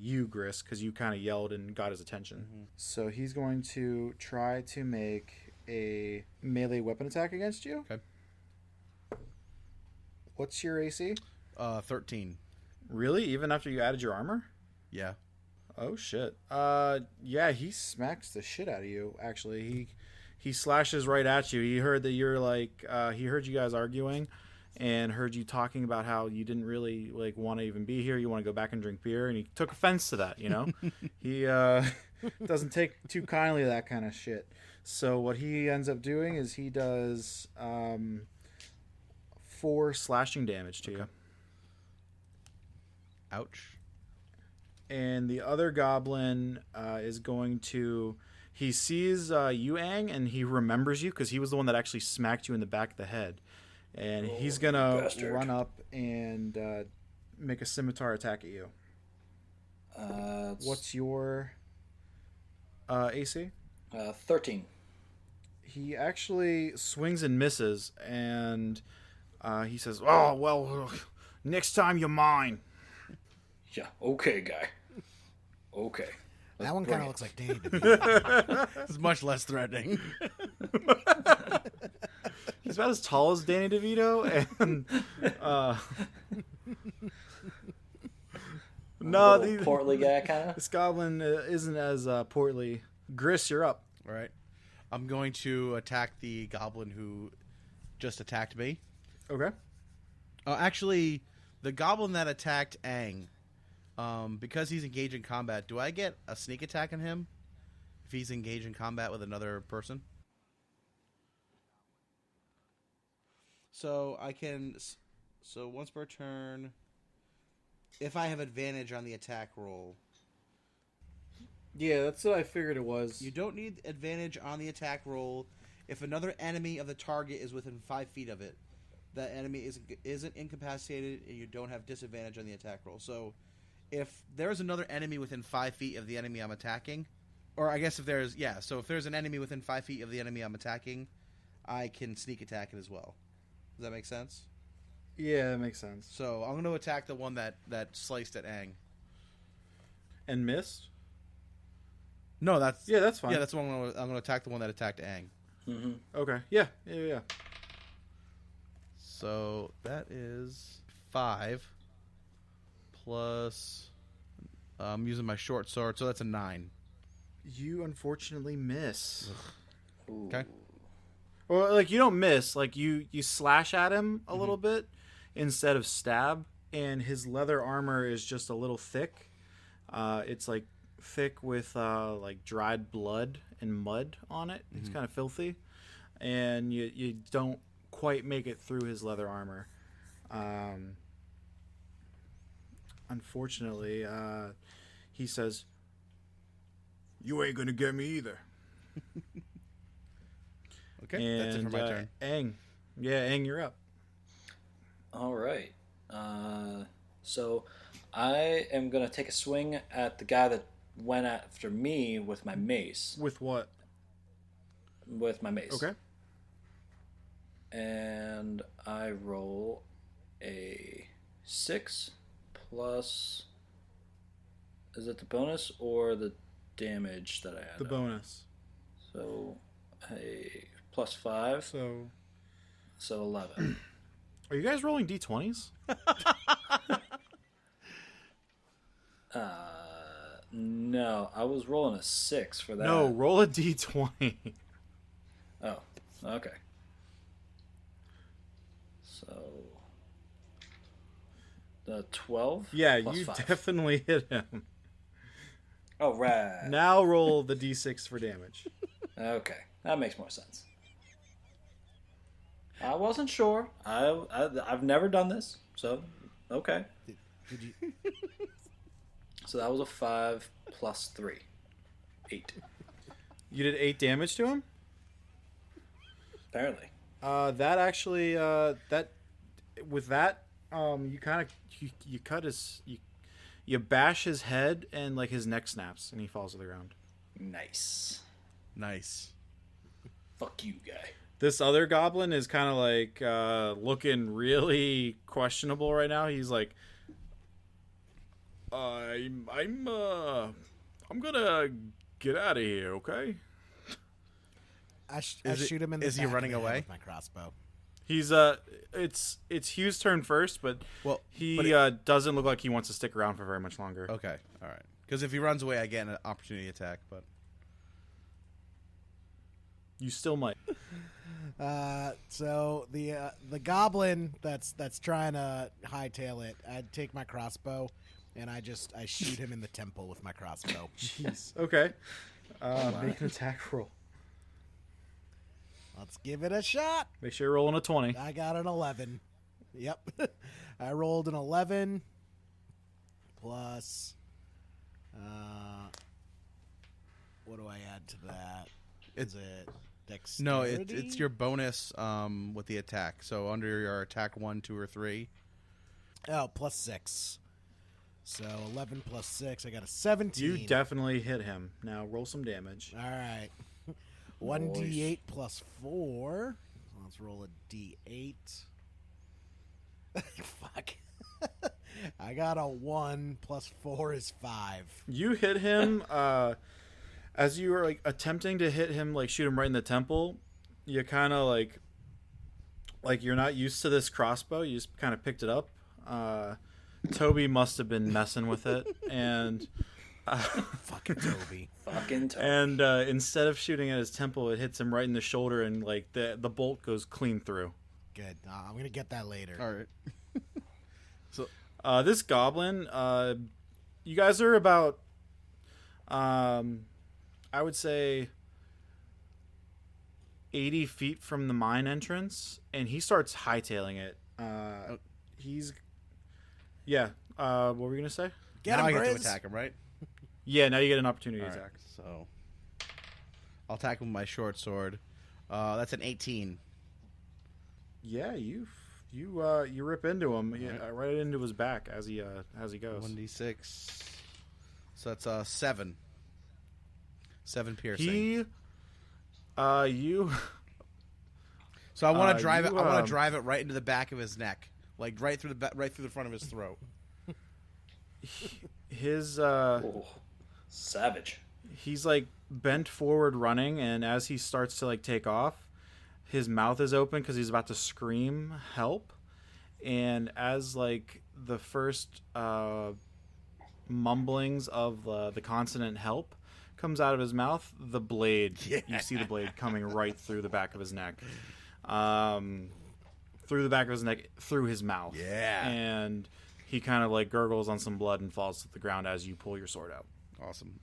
Speaker 1: you, Gris, because you kind of yelled and got his attention. Mm-hmm. So he's going to try to make a melee weapon attack against you.
Speaker 2: Okay.
Speaker 1: What's your AC?
Speaker 2: 13.
Speaker 1: Really? Even after you added your armor?
Speaker 2: Yeah.
Speaker 1: Oh shit. Yeah, he smacks the shit out of you. Actually, he slashes right at you. He heard that you're he heard you guys arguing. And heard you talking about how you didn't really want to even be here. You want to go back and drink beer, and he took offense to that. He doesn't take too kindly to that kind of shit. So what he ends up doing is he does 4 slashing damage to you.
Speaker 2: Ouch.
Speaker 1: And the other goblin is going to. He sees you, Aang, and he remembers you because he was the one that actually smacked you in the back of the head. And he's going to run up and make a scimitar attack at you. What's your AC?
Speaker 4: 13.
Speaker 1: He actually swings and misses, and he says, "Oh, well, next time you're mine."
Speaker 4: Yeah, okay, guy. Okay.
Speaker 3: That one kind of looks like Danny DeVito.
Speaker 2: It's much less threatening.
Speaker 1: He's about as tall as Danny DeVito, and no,
Speaker 4: portly guy kind of.
Speaker 1: This goblin isn't as portly. Gris, you're up.
Speaker 2: All right. I'm going to attack the goblin who just attacked me.
Speaker 1: Okay.
Speaker 2: Actually, the goblin that attacked Aang, because he's engaged in combat, do I get a sneak attack on him if he's engaged in combat with another person? So I can. So once per turn, if I have advantage on the attack roll.
Speaker 1: Yeah, that's what I figured it was.
Speaker 2: You don't need advantage on the attack roll if another enemy of the target is within 5 feet of it. That enemy isn't incapacitated, and you don't have disadvantage on the attack roll. So if there's another enemy within 5 feet of the enemy I'm attacking, or I guess if there's an enemy within 5 feet of the enemy I'm attacking, I can sneak attack it as well. Does that make sense?
Speaker 1: Yeah, that makes sense.
Speaker 2: So I'm going to attack the one that sliced at Aang.
Speaker 1: And missed?
Speaker 2: No, that's
Speaker 1: fine.
Speaker 2: Yeah, that's the one I'm going to attack the one that attacked Aang.
Speaker 4: Mm-hmm.
Speaker 1: Okay. Yeah.
Speaker 2: So that is 5 plus. I'm using my short sword, so that's a 9.
Speaker 1: You unfortunately miss.
Speaker 2: Okay.
Speaker 1: Or you don't miss. You slash at him a little bit instead of stab. and his leather armor is just a little thick. It's like thick with like dried blood and mud on it. It's kind of filthy, and you don't quite make it through his leather armor. Unfortunately, he says, "You ain't gonna get me either."
Speaker 2: Okay,
Speaker 1: And,
Speaker 2: that's it for my turn.
Speaker 1: Aang. Yeah, Aang, you're up.
Speaker 4: All right. So I am going to take a swing at the guy that went after me with my mace.
Speaker 1: With what?
Speaker 4: With my mace.
Speaker 1: Okay.
Speaker 4: And I roll a 6 plus... Is it the bonus or the damage that I had?
Speaker 1: The bonus.
Speaker 4: So a plus 5. So 11.
Speaker 1: Are you guys rolling d20s?
Speaker 4: No, I was rolling a 6 for that.
Speaker 1: No, roll a d20.
Speaker 4: Oh, okay. So the 12.
Speaker 1: Yeah,
Speaker 4: plus
Speaker 1: you
Speaker 4: 5.
Speaker 1: definitely hit him.
Speaker 4: Oh, right.
Speaker 1: Now roll the d6 for damage.
Speaker 4: Okay, that makes more sense. I wasn't sure. I've never done this, so okay.
Speaker 3: Did you?
Speaker 4: So that was a 5 plus 3, 8.
Speaker 1: You did 8 damage to him?
Speaker 4: Apparently.
Speaker 1: That actually, that with that, you kind of you cut his you bash his head and like his neck snaps and he falls to the ground.
Speaker 4: Nice.
Speaker 2: Nice.
Speaker 4: Fuck you, guy.
Speaker 1: This other goblin is kind of like looking really questionable right now. He's like, I'm gonna get out of here, okay?
Speaker 3: I shoot him in the
Speaker 2: is he
Speaker 3: back of
Speaker 2: running
Speaker 3: the head
Speaker 2: away?
Speaker 3: with my crossbow.
Speaker 1: He's it's Hugh's turn first, but
Speaker 2: Well,
Speaker 1: he doesn't look like he wants to stick around for very much longer.
Speaker 2: Okay, all right. Because if he runs away, I get an opportunity attack. But
Speaker 1: You still might.
Speaker 3: So the goblin that's trying to hightail it, I'd take my crossbow and I shoot him in the temple with my crossbow.
Speaker 1: Jeez. Okay. Make an attack roll.
Speaker 3: Let's give it a shot.
Speaker 1: Make sure you're rolling a 20.
Speaker 3: I got an 11. Yep. I rolled an 11 plus what do I add to that? Is it dexterity?
Speaker 2: no, it's your bonus with the attack. So under your attack 1, 2, or 3.
Speaker 3: Oh, plus 6. So 11 plus 6, I got a 17.
Speaker 1: You definitely hit him. Now roll some damage.
Speaker 3: All right. 1d8 plus 4. Let's roll a d8. Fuck. I got a 1 plus 4 is 5.
Speaker 1: You hit him as you were like attempting to hit him, like shoot him right in the temple. You kind of like you're not used to this crossbow. You just kind of picked it up. Toby must have been messing with it, and
Speaker 3: Fucking Toby.
Speaker 4: Fucking Toby.
Speaker 1: and instead of shooting at his temple, it hits him right in the shoulder, and like the bolt goes clean through.
Speaker 3: Good. I'm going to get that later.
Speaker 2: All right.
Speaker 1: This goblin, you guys are about, I would say, 80 feet from the mine entrance, and he starts hightailing it. What were you gonna say?
Speaker 3: Get
Speaker 2: now
Speaker 3: him,
Speaker 2: I get to
Speaker 3: Grizz.
Speaker 2: attack him, right?
Speaker 1: Yeah, now you get an opportunity
Speaker 2: All right,
Speaker 1: attack.
Speaker 2: so I'll attack him with my short sword. That's an 18.
Speaker 1: Yeah, you rip into him, right into his back as he goes.
Speaker 2: 1d6. So that's 7. 7 piercing.
Speaker 1: You.
Speaker 2: So I want to drive
Speaker 1: you,
Speaker 2: it. I want to drive it right into the back of his neck, like right through the front of his throat.
Speaker 1: His
Speaker 4: Oh, savage.
Speaker 1: he's like bent forward running, and as he starts to like take off, his mouth is open because he's about to scream help, and as like the first mumblings of the consonant help comes out of his mouth, the blade, you see the blade coming right through the back of his neck, through the back of his neck, through his mouth.
Speaker 2: Yeah.
Speaker 1: And he kind of like gurgles on some blood and falls to the ground as you pull your sword out.
Speaker 2: Awesome.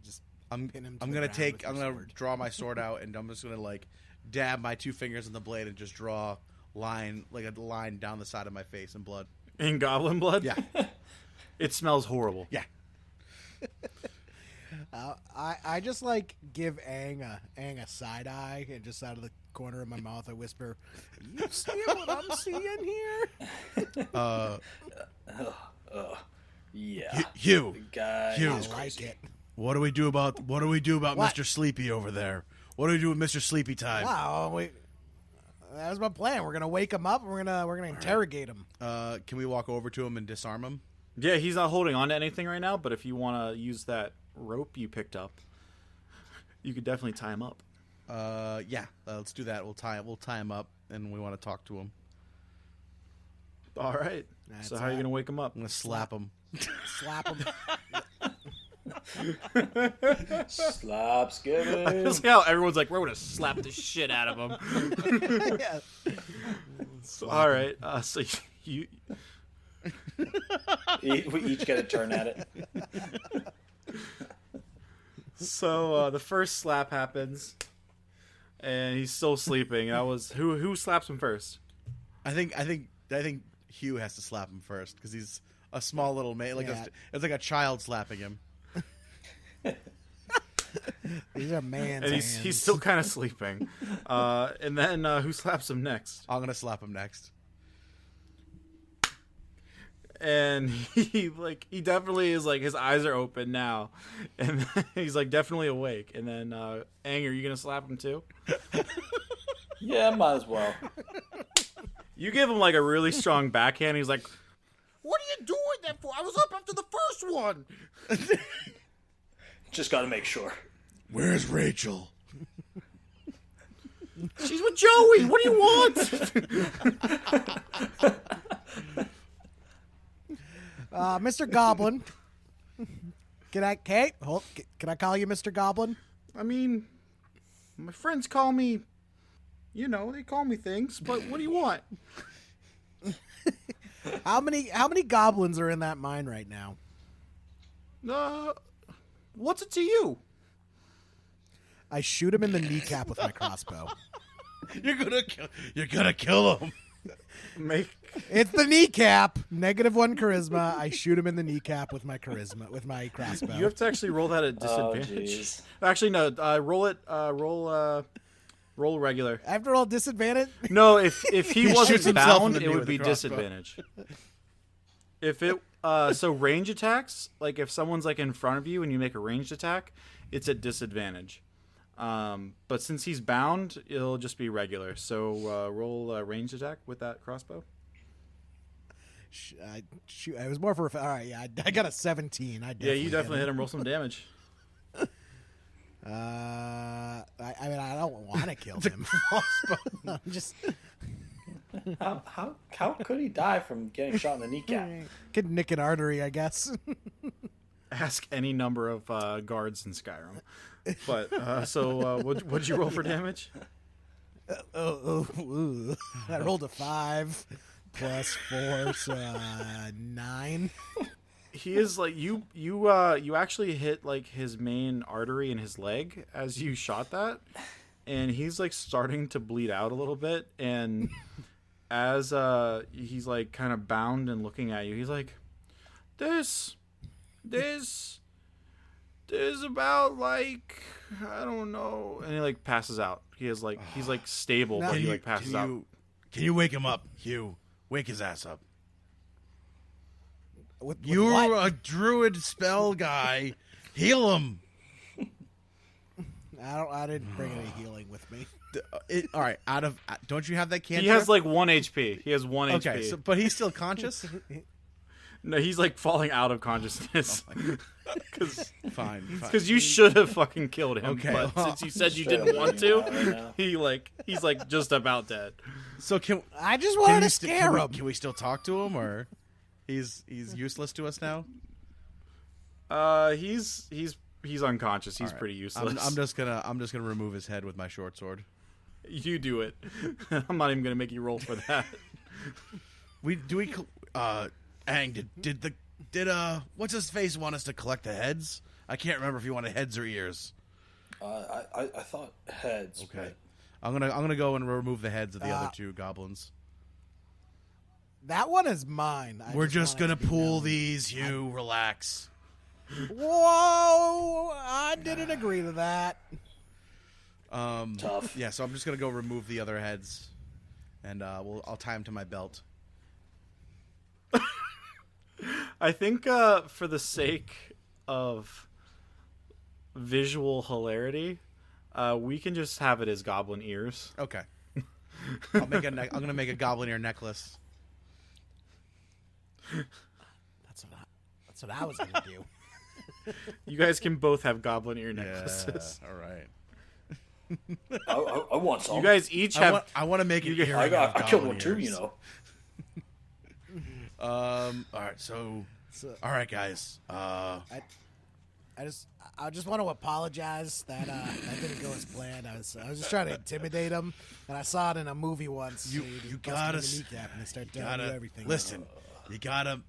Speaker 3: Just
Speaker 2: I'm
Speaker 3: pin him to
Speaker 2: I'm
Speaker 3: the
Speaker 2: gonna
Speaker 3: ground
Speaker 2: take
Speaker 3: with
Speaker 2: I'm
Speaker 3: your
Speaker 2: gonna
Speaker 3: sword.
Speaker 2: draw my sword out, and I'm just gonna like dab my 2 fingers on the blade and just draw a line down the side of my face in blood.
Speaker 1: In goblin blood?
Speaker 2: Yeah.
Speaker 1: It smells horrible.
Speaker 2: Yeah.
Speaker 3: I just like give Aang a side eye, and just out of the corner of my mouth I whisper, "You see what I'm seeing here?"
Speaker 4: Yeah.
Speaker 2: Hugh.
Speaker 4: Guy
Speaker 2: Hugh.
Speaker 3: I
Speaker 4: is
Speaker 3: like
Speaker 4: crazy.
Speaker 3: it.
Speaker 2: What do we do about
Speaker 3: What?
Speaker 2: Mr. Sleepy over there? What do we do with Mr. Sleepy Time?
Speaker 3: Wow, that was my plan. We're gonna wake him up. And we're gonna interrogate him.
Speaker 2: Can we walk over to him and disarm him?
Speaker 1: Yeah, he's not holding on to anything right now, but if you want to use that rope you picked up, you could definitely tie him up.
Speaker 2: Yeah. Let's do that. We'll tie him up, and we want to talk to him.
Speaker 1: All right.
Speaker 3: That's
Speaker 1: So how are you going to wake him up?
Speaker 2: I'm gonna slap him.
Speaker 3: Slap him.
Speaker 4: Slap skibbing.
Speaker 1: I just like how everyone's like, we're going to slap the shit out of him.
Speaker 3: Yeah.
Speaker 1: All right. So you
Speaker 4: We each get a turn at it.
Speaker 1: So the first slap happens, and he's still sleeping. That was who slaps him first?
Speaker 2: I think Hugh has to slap him first because he's a small little man.
Speaker 3: Yeah.
Speaker 2: It's like a child slapping him.
Speaker 3: These are man's
Speaker 1: And
Speaker 3: hands.
Speaker 1: he's still kind of sleeping. And then who slaps him next?
Speaker 2: I'm gonna slap him next.
Speaker 1: And he definitely is like his eyes are open now, and he's like definitely awake. And then Aang, are you gonna slap him too?
Speaker 4: Yeah, might as well.
Speaker 1: You give him like a really strong backhand. He's like, "What are you doing that for? I was up after the first one."
Speaker 4: Just got to make sure.
Speaker 2: Where's Rachel?
Speaker 1: She's with Joey. What do you want?
Speaker 3: Mr. Goblin. Can I call you Mr. Goblin?
Speaker 1: I mean, my friends call me, they call me things. But what do you want?
Speaker 3: How many goblins are in that mine right now?
Speaker 1: What's it to you?
Speaker 3: I shoot him in the kneecap with my crossbow.
Speaker 2: You're gonna kill him.
Speaker 3: It's the kneecap. -1 charisma. I shoot him in the kneecap with my crossbow.
Speaker 1: You have to actually roll that at
Speaker 4: Oh,
Speaker 1: disadvantage.
Speaker 4: jeez.
Speaker 1: Actually, no. Roll it. Roll regular.
Speaker 3: I have to roll disadvantage.
Speaker 1: No, if he
Speaker 2: shoots
Speaker 1: wasn't
Speaker 2: himself in
Speaker 1: bound,
Speaker 2: the
Speaker 1: it
Speaker 2: knee
Speaker 1: would
Speaker 2: with
Speaker 1: be
Speaker 2: a crossbow.
Speaker 1: disadvantage. If it so range attacks, like if someone's like in front of you and you make a ranged attack, it's at disadvantage. But since he's bound, it'll just be regular. So roll a ranged attack with that crossbow.
Speaker 3: I was more for all right. Yeah, I got a 17.
Speaker 1: Yeah, you definitely hit him. Roll some damage.
Speaker 3: I mean, I don't want to kill him. I'm just
Speaker 4: How could he die from getting shot in the kneecap?
Speaker 3: could nick an artery, I guess.
Speaker 1: Ask any number of guards in Skyrim. But what'd you roll for damage?
Speaker 3: Ooh. I rolled a 5 plus 4, so 9.
Speaker 1: He is like you actually hit like his main artery in his leg as you shot that, and he's like starting to bleed out a little bit. And as he's like kind of bound and looking at you, he's like, "There's about like I don't know," and he like passes out. He's like stable, but he like passes out.
Speaker 2: Can you wake him up, Hugh? Wake his ass up.
Speaker 3: With
Speaker 2: You're
Speaker 3: what?
Speaker 2: a druid spell guy. Heal him.
Speaker 3: I didn't bring any healing with me.
Speaker 2: All right. Don't you have that cantrip?
Speaker 1: He has like 1 HP. He has 1
Speaker 2: okay,
Speaker 1: HP.
Speaker 2: but he's still conscious.
Speaker 1: No, he's like falling out of consciousness.
Speaker 2: Fine.
Speaker 1: Because you should have fucking killed him.
Speaker 2: Okay,
Speaker 1: But
Speaker 2: well,
Speaker 1: since you said you
Speaker 4: Straight
Speaker 1: didn't
Speaker 4: up
Speaker 1: want
Speaker 4: bleeding
Speaker 1: to,
Speaker 4: out right now.
Speaker 1: he's like just about dead.
Speaker 2: So can
Speaker 3: I just wanted
Speaker 2: we
Speaker 3: to
Speaker 2: st-
Speaker 3: scare
Speaker 2: can we-
Speaker 3: him.
Speaker 2: Can we still talk to him, or he's useless to us now?
Speaker 1: He's unconscious. He's pretty useless.
Speaker 2: I'm just gonna remove his head with my short sword.
Speaker 1: You do it. I'm not even gonna make you roll for that.
Speaker 2: Ang, did what's his face want us to collect the heads? I can't remember if he wanted heads or ears.
Speaker 4: I thought heads.
Speaker 2: Okay, I'm gonna go and remove the heads of the other two goblins.
Speaker 3: That one is mine.
Speaker 2: We're just gonna pool these, Hugh. Relax.
Speaker 3: Whoa! I didn't agree to that.
Speaker 4: Tough.
Speaker 2: Yeah, so I'm just gonna go remove the other heads, and I'll tie them to my belt.
Speaker 1: I think for the sake of visual hilarity, we can just have it as goblin ears.
Speaker 2: Okay. I'm gonna make a goblin ear necklace.
Speaker 3: That's what I was gonna do.
Speaker 1: You guys can both have goblin ear necklaces.
Speaker 2: Yeah, all right.
Speaker 4: I want some.
Speaker 1: You guys each have.
Speaker 2: I want to make an earring.
Speaker 4: I killed one too, you know.
Speaker 2: All right, so all right, guys.
Speaker 3: I just want to apologize that didn't go as planned. I was just trying to intimidate him, and I saw it in a movie once.
Speaker 2: You gotta
Speaker 3: kneecap and they start telling you everything.
Speaker 2: Listen, you gotta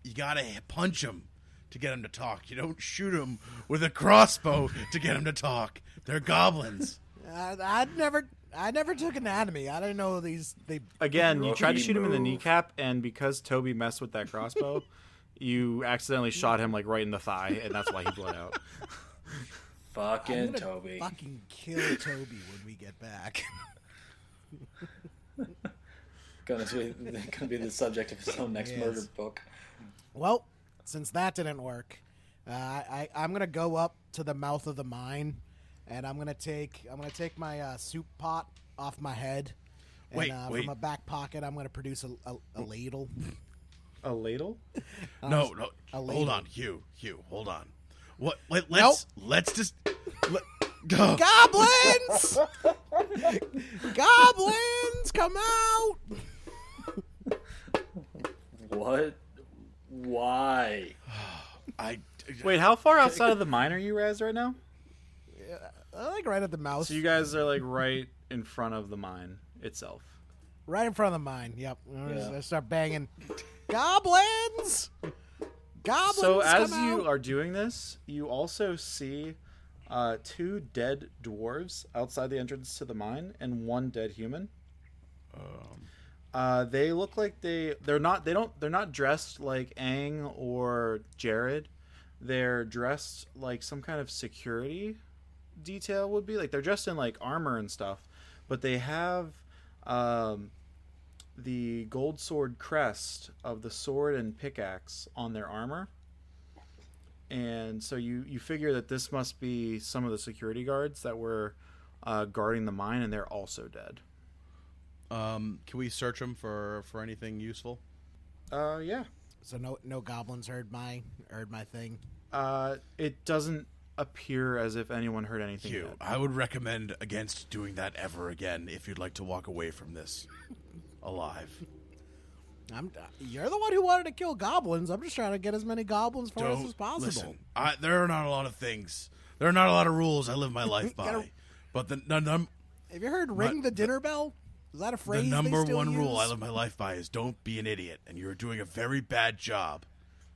Speaker 2: punch him to get him to talk. You don't shoot him with a crossbow to get him to talk. They're goblins.
Speaker 3: I never took anatomy. I didn't know these.
Speaker 1: Again, you tried to shoot him in the kneecap, and because Toby messed with that crossbow, you accidentally shot him like right in the thigh, and that's why he bled out.
Speaker 4: Fucking Toby.
Speaker 3: Fucking kill Toby when we get back.
Speaker 4: Gonna be the subject of his own next murder book.
Speaker 3: Well, since that didn't work, I'm gonna go up to the mouth of the mine, and I'm gonna take my soup pot off my head. And,
Speaker 2: Wait.
Speaker 3: From my back pocket, I'm gonna produce a ladle.
Speaker 1: A ladle?
Speaker 2: No.
Speaker 3: A ladle.
Speaker 2: Hold on, Hugh, hold on. What? Let's just.
Speaker 3: Goblins! Goblins, come out!
Speaker 4: What? Why?
Speaker 1: Wait, how far outside of the mine are you guys right now?
Speaker 3: Like right at the mouth.
Speaker 1: So you guys are like right in front of the mine itself.
Speaker 3: Right in front of the mine. Yep.
Speaker 4: Yeah.
Speaker 3: I start banging. Goblins! Goblins!
Speaker 1: So as
Speaker 3: come
Speaker 1: you
Speaker 3: out!
Speaker 1: are doing this, you also see two dead dwarves outside the entrance to the mine and one dead human. They look like they're not dressed like Aang or Jared. They're dressed like some kind of security detail would be. Like they're dressed in like armor and stuff, but they have the gold sword crest of the sword and pickaxe on their armor. And so you figure that this must be some of the security guards that were guarding the mine, and they're also dead.
Speaker 2: Can we search them for anything useful?
Speaker 1: Yeah.
Speaker 3: So no goblins heard my thing.
Speaker 1: It doesn't appear as if anyone heard anything
Speaker 2: Hugh,
Speaker 1: yet.
Speaker 2: I would recommend against doing that ever again if you'd like to walk away from this alive.
Speaker 3: You're the one who wanted to kill goblins. I'm just trying to get as many goblins for us as possible.
Speaker 2: Listen, there are not a lot of things. There are not a lot of rules I live my life by. But
Speaker 3: Have you heard ring the dinner bell? Is that a phrase?
Speaker 2: The number
Speaker 3: they still
Speaker 2: one rule
Speaker 3: use?
Speaker 2: I live my life by is don't be an idiot, and you're doing a very bad job.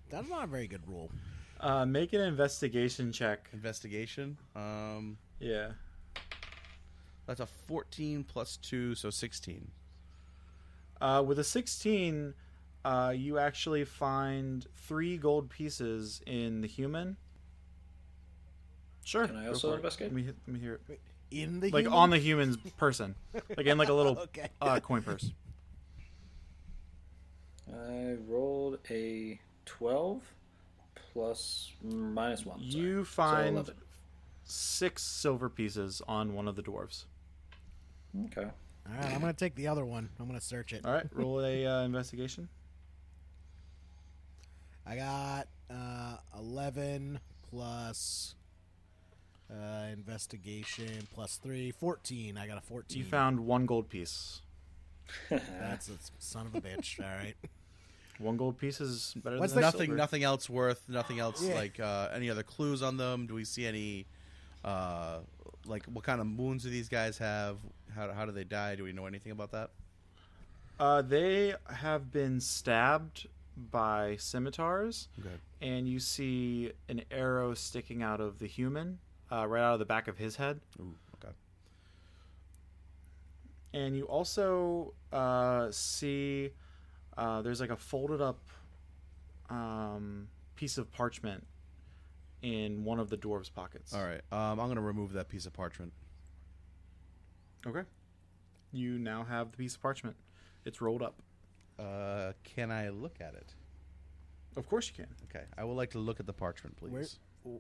Speaker 3: That's not a very good rule.
Speaker 1: Make an investigation check.
Speaker 2: Investigation?
Speaker 1: Yeah.
Speaker 2: That's a 14 plus 2, so 16.
Speaker 1: With a 16, you actually find 3 gold pieces in the human. Sure.
Speaker 4: Can I also investigate?
Speaker 1: Let me hear it.
Speaker 3: In the
Speaker 1: Like
Speaker 3: human?
Speaker 1: on the human's person. Like in like a little
Speaker 3: Okay.
Speaker 1: Coin purse.
Speaker 4: I rolled a 12 plus minus 1.
Speaker 1: You
Speaker 4: So
Speaker 1: find
Speaker 4: 11.
Speaker 1: 6 silver pieces on one of the dwarves.
Speaker 4: Okay.
Speaker 3: All right, I'm going to take the other one. I'm going to search it.
Speaker 1: All right, roll a investigation.
Speaker 3: I got 11 plus investigation plus 3, 14. I got a 14.
Speaker 1: You found 1 gold piece.
Speaker 3: That's a son of a bitch. All right.
Speaker 1: 1 gold piece is better
Speaker 3: What's
Speaker 1: than
Speaker 3: the-
Speaker 1: silver.
Speaker 2: Nothing else worth. Nothing else
Speaker 3: Yeah.
Speaker 2: like any other clues on them. Do we see any like what kind of wounds do these guys have? How do they die? Do we know anything about that?
Speaker 1: They have been stabbed by scimitars,
Speaker 2: Okay.
Speaker 1: and you see an arrow sticking out of the human, right out of the back of his head.
Speaker 2: Ooh, okay.
Speaker 1: And you also see there's like a folded up piece of parchment in one of the dwarves' pockets.
Speaker 2: All right. I'm going to remove that piece of parchment.
Speaker 1: Okay. You now have the piece of parchment. It's rolled up.
Speaker 2: Can I look at it?
Speaker 1: Of course you can.
Speaker 2: Okay. I would like to look at the parchment, please.
Speaker 3: Where-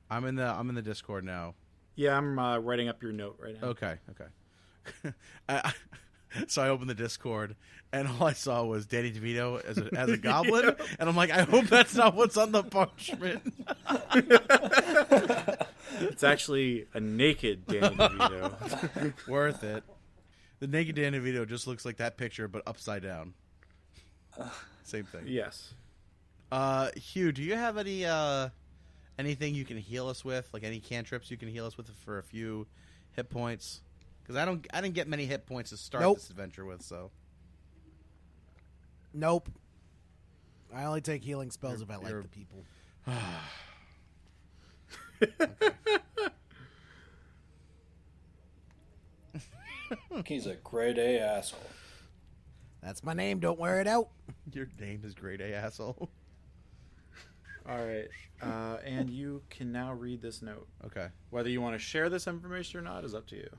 Speaker 2: I'm in the Discord now.
Speaker 1: Yeah, I'm writing up your note right now.
Speaker 2: Okay. So I opened the Discord, and all I saw was Danny DeVito as a goblin, and I'm like, I hope that's not what's on the parchment.
Speaker 1: It's actually a naked Danny DeVito.
Speaker 2: Worth it. The naked Danny DeVito just looks like that picture, but upside down. Same thing.
Speaker 1: Yes.
Speaker 2: Hugh, do you have any anything you can heal us with? Like any cantrips you can heal us with for a few hit points? Because I didn't get many hit points to start
Speaker 3: Nope.
Speaker 2: this adventure with, so.
Speaker 3: Nope. I only take healing spells if I like
Speaker 2: you're-
Speaker 3: the people.
Speaker 4: He's a grade A asshole.
Speaker 3: That's my name. Don't wear it out.
Speaker 2: Your name is Grade A, asshole.
Speaker 1: All right. And you can now read this note.
Speaker 2: Okay.
Speaker 1: Whether you want to share this information or not is up to you.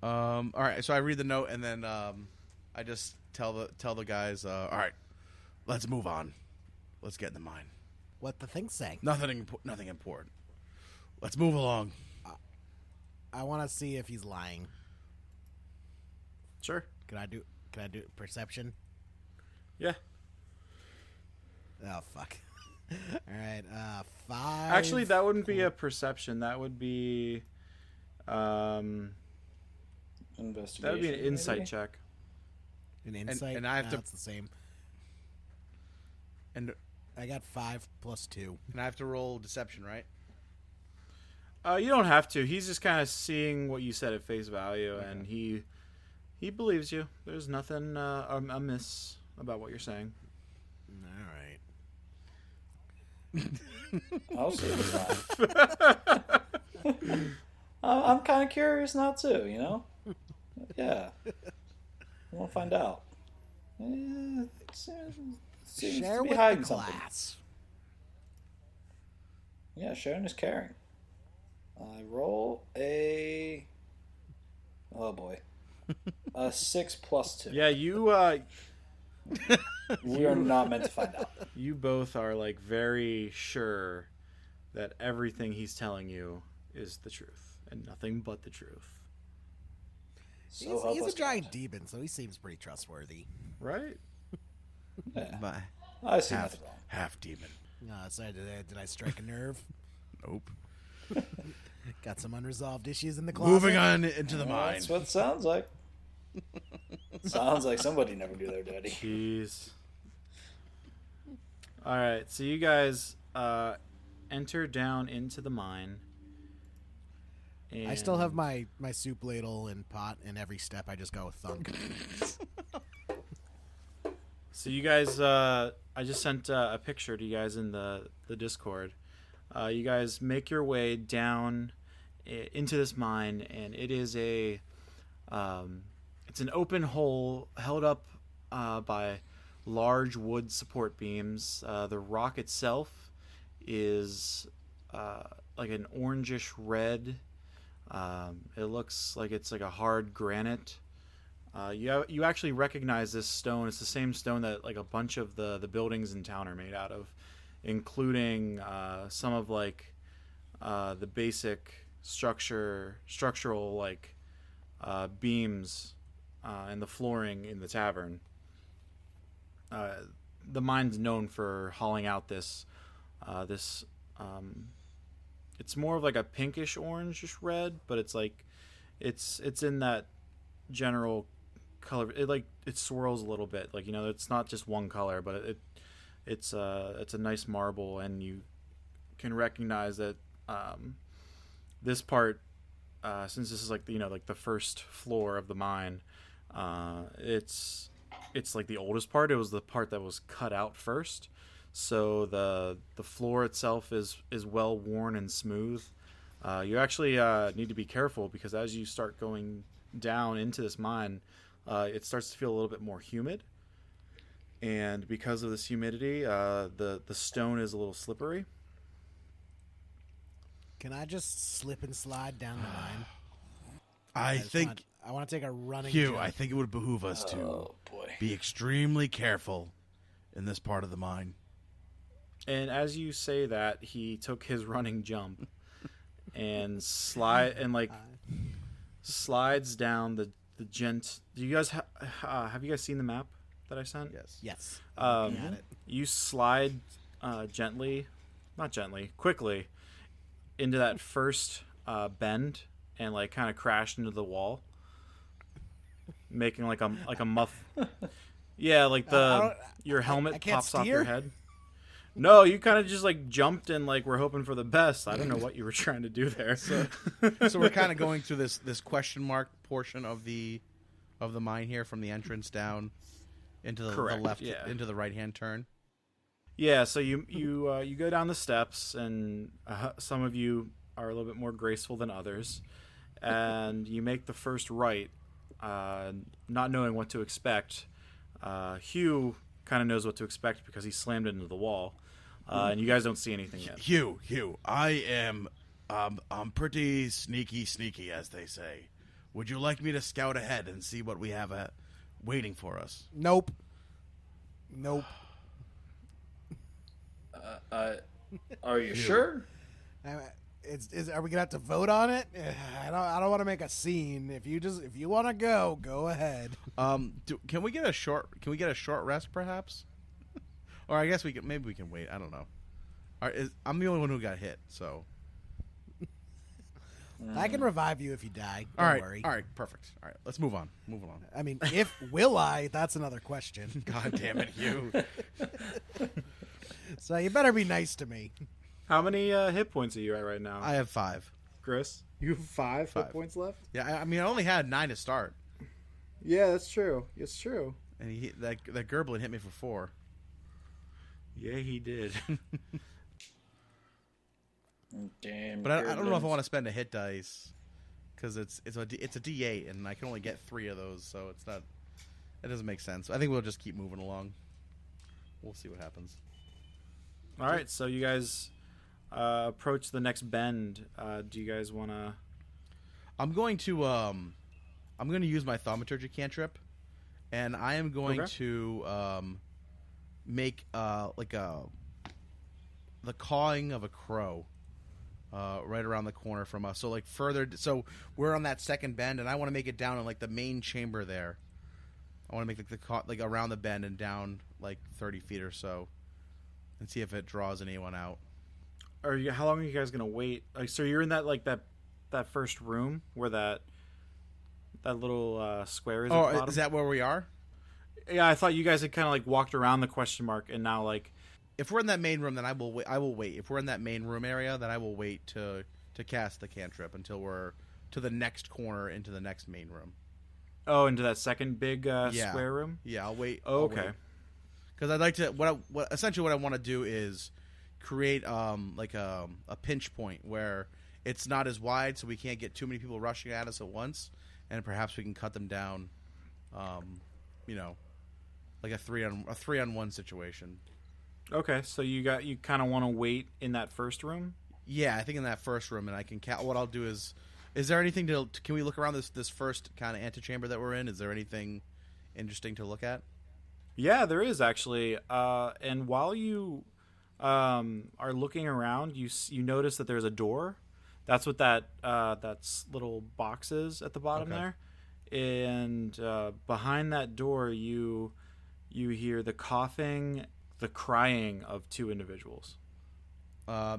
Speaker 2: All right, so I read the note, and then I just tell the guys, all right, let's move on. Let's get in the mine.
Speaker 3: What the thing say?
Speaker 2: Nothing important. Let's move along.
Speaker 3: I want to see if he's lying.
Speaker 1: Sure.
Speaker 3: Can I do perception?
Speaker 1: Yeah.
Speaker 3: Oh fuck. All right. 5.
Speaker 1: Actually, that wouldn't be a perception. That would be,
Speaker 4: Investigation.
Speaker 1: that would be an insight
Speaker 4: maybe?
Speaker 1: check.
Speaker 3: An insight.
Speaker 2: and I have to-
Speaker 3: It's the same.
Speaker 2: And
Speaker 3: I got 5 plus 2.
Speaker 2: I have to roll deception, right?
Speaker 1: You don't have to. He's just kind of seeing what you said at face value, and he believes you. There's nothing amiss about what you're saying.
Speaker 3: All right.
Speaker 4: I'll see if he's lying. I'm kind of curious now too. You know? Yeah. I want to find out. Seems
Speaker 3: Share
Speaker 4: to be
Speaker 3: with
Speaker 4: hiding
Speaker 3: the
Speaker 4: something.
Speaker 3: class.
Speaker 4: Yeah, sharing is caring. I roll a. Oh boy. A 6 plus 2.
Speaker 1: Yeah, you
Speaker 4: We are not meant to find out.
Speaker 1: you both are like very sure that everything he's telling you is the truth and nothing but the truth.
Speaker 4: So
Speaker 3: He's
Speaker 4: help
Speaker 3: a
Speaker 4: us
Speaker 3: giant
Speaker 4: God.
Speaker 3: demon, so he seems pretty trustworthy.
Speaker 1: Right?
Speaker 4: Yeah.
Speaker 2: Bye.
Speaker 4: I see nothing wrong.
Speaker 2: Half demon.
Speaker 3: Sorry, did I strike a nerve?
Speaker 2: Nope.
Speaker 3: Got some unresolved issues in the closet.
Speaker 2: Moving on into the
Speaker 4: Well,
Speaker 2: mine.
Speaker 4: that's what it sounds like. Sounds like somebody never do their dirty.
Speaker 1: Jeez. All right, so you guys enter down into the mine. And
Speaker 3: I still have my soup ladle and pot, and every step I just go with thunk.
Speaker 1: So you guys, I just sent a picture to you guys in the Discord. You guys make your way down into this mine, and it is it's an open hole held up by large wood support beams. The rock itself is like an orangish red. It looks like it's like a hard granite. You actually recognize this stone. It's the same stone that like a bunch of the buildings in town are made out of, including some of like the basic structural like beams and the flooring in the tavern. The mine's known for hauling out this it's more of like a pinkish orangish red, but it's like it's in that general color. It swirls a little bit, like, you know, it's not just one color, but it's a nice marble, and you can recognize that this part since this is like like the first floor of the mine, it's like the oldest part. It was the part that was cut out first, so the floor itself is well worn and smooth. You actually need to be careful because as you start going down into this mine, it starts to feel a little bit more humid, and because of this humidity, the stone is a little slippery.
Speaker 3: Can I just slip and slide down the mine?
Speaker 2: I
Speaker 3: want to take a running
Speaker 2: Hugh,
Speaker 3: jump.
Speaker 2: I think it would behoove us to be extremely careful in this part of the mine.
Speaker 1: And as you say that, he took his running jump and slides down the gent. Do you guys have you guys seen the map that I sent?
Speaker 3: Yes.
Speaker 2: Got it.
Speaker 1: You slide quickly into that first bend and like kind of crash into the wall, making like a muff. Yeah, like your helmet
Speaker 3: can't
Speaker 1: pops off
Speaker 3: steer?
Speaker 1: your head. No, you kind of just like jumped and like we're hoping for the best. I don't know what you were trying to do there.
Speaker 2: So we're kind of going through this question mark portion of the mine here, from the entrance down into the left, into the right hand turn.
Speaker 1: Yeah, so you go down the steps, and some of you are a little bit more graceful than others, and you make the first right, not knowing what to expect. Hugh kind of knows what to expect because he slammed into the wall, and you guys don't see anything yet.
Speaker 2: Hugh, I am I'm pretty sneaky, as they say. Would you like me to scout ahead and see what we have waiting for us?
Speaker 3: Nope.
Speaker 4: Are you sure?
Speaker 3: Are we gonna have to vote on it? I don't want to make a scene. If you want to go ahead.
Speaker 2: Can we get a short rest perhaps? Or I guess maybe we can wait. I don't know. I'm the only one who got hit, so.
Speaker 3: I can revive you if you die.
Speaker 2: Don't
Speaker 3: worry.
Speaker 2: All right, perfect. All right, let's move on.
Speaker 3: I mean, will I? That's another question.
Speaker 2: God damn it, Hugh.
Speaker 3: So you better be nice to me.
Speaker 1: How many hit points are you at right now?
Speaker 2: I have 5.
Speaker 1: Chris, you have 5 hit points left.
Speaker 2: Yeah, I mean, I only had 9 to start.
Speaker 1: Yeah, that's true. It's true.
Speaker 2: And that Gerblin hit me for 4.
Speaker 1: Yeah, he did.
Speaker 4: Damn.
Speaker 2: But I don't know if I want to spend a hit dice because it's a D8 and I can only get 3 of those, so it doesn't make sense. I think we'll just keep moving along. We'll see what happens.
Speaker 1: All right, so you guys approach the next bend. Do you guys want to?
Speaker 2: I'm going to use my thaumaturgy cantrip, and I am going to make the cawing of a crow right around the corner from us. So like so we're on that second bend, and I want to make it down in like the main chamber there. I want to make like around the bend and down like 30 feet or so, and see if it draws anyone out.
Speaker 1: How long are you guys gonna wait? Like, so you're in that first room where that little square is.
Speaker 2: Oh,
Speaker 1: at the bottom?
Speaker 2: Is that where we are?
Speaker 1: Yeah, I thought you guys had kind of like walked around the question mark, and now like.
Speaker 2: If we're in that main room, then I will wait. If we're in that main room area, then I will wait to cast the cantrip until we're to the next corner into the next main room.
Speaker 1: Oh, into that second big square room?
Speaker 2: Yeah, I'll wait.
Speaker 1: Oh, okay.
Speaker 2: Because I'd like to. Essentially what I want to do is create like a pinch point where it's not as wide, so we can't get too many people rushing at us at once, and perhaps we can cut them down. Like a 3-on-1 situation.
Speaker 1: Okay, so you kind of want to wait in that first room?
Speaker 2: Yeah, I think in that first room, and I can what I'll do is there anything can we look around this first kind of antechamber that we're in? Is there anything interesting to look at?
Speaker 1: Yeah, there is actually. And while you are looking around, you notice that there's a door. That's what that little box is at the bottom there. And behind that door, you hear the coughing, the crying of 2 individuals.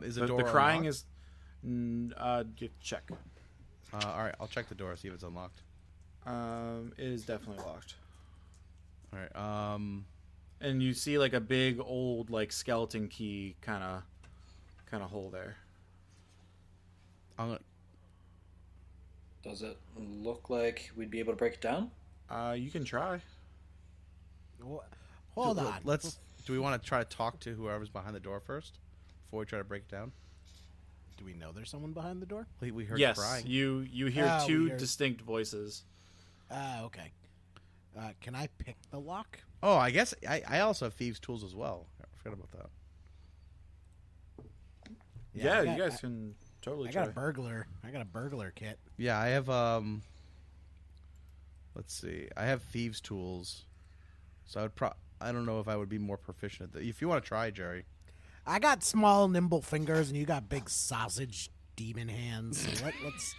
Speaker 2: Is the door
Speaker 1: the crying
Speaker 2: unlocked?
Speaker 1: is check.
Speaker 2: All right, I'll check the door, see if it's unlocked.
Speaker 1: It is definitely locked.
Speaker 2: All right.
Speaker 1: And you see like a big old like skeleton key kind of hole there.
Speaker 4: Does it look like we'd be able to break it down?
Speaker 1: You can try.
Speaker 3: Hold on.
Speaker 2: Do we want to try to talk to whoever's behind the door first before we try to break it down?
Speaker 3: Do we know there's someone behind the door?
Speaker 2: We heard
Speaker 1: Yes,
Speaker 2: crying.
Speaker 1: you hear two distinct voices.
Speaker 3: Okay. Can I pick the lock?
Speaker 2: Oh, I guess I also have thieves' tools as well. I forgot about that.
Speaker 1: Yeah, you guys can totally try.
Speaker 3: I got a burglar kit.
Speaker 2: Yeah, I have let's see. I have thieves' tools. So I don't know if I would be more proficient at that. If you want to try, Jerry.
Speaker 3: I got small, nimble fingers, and you got big sausage demon hands. So let's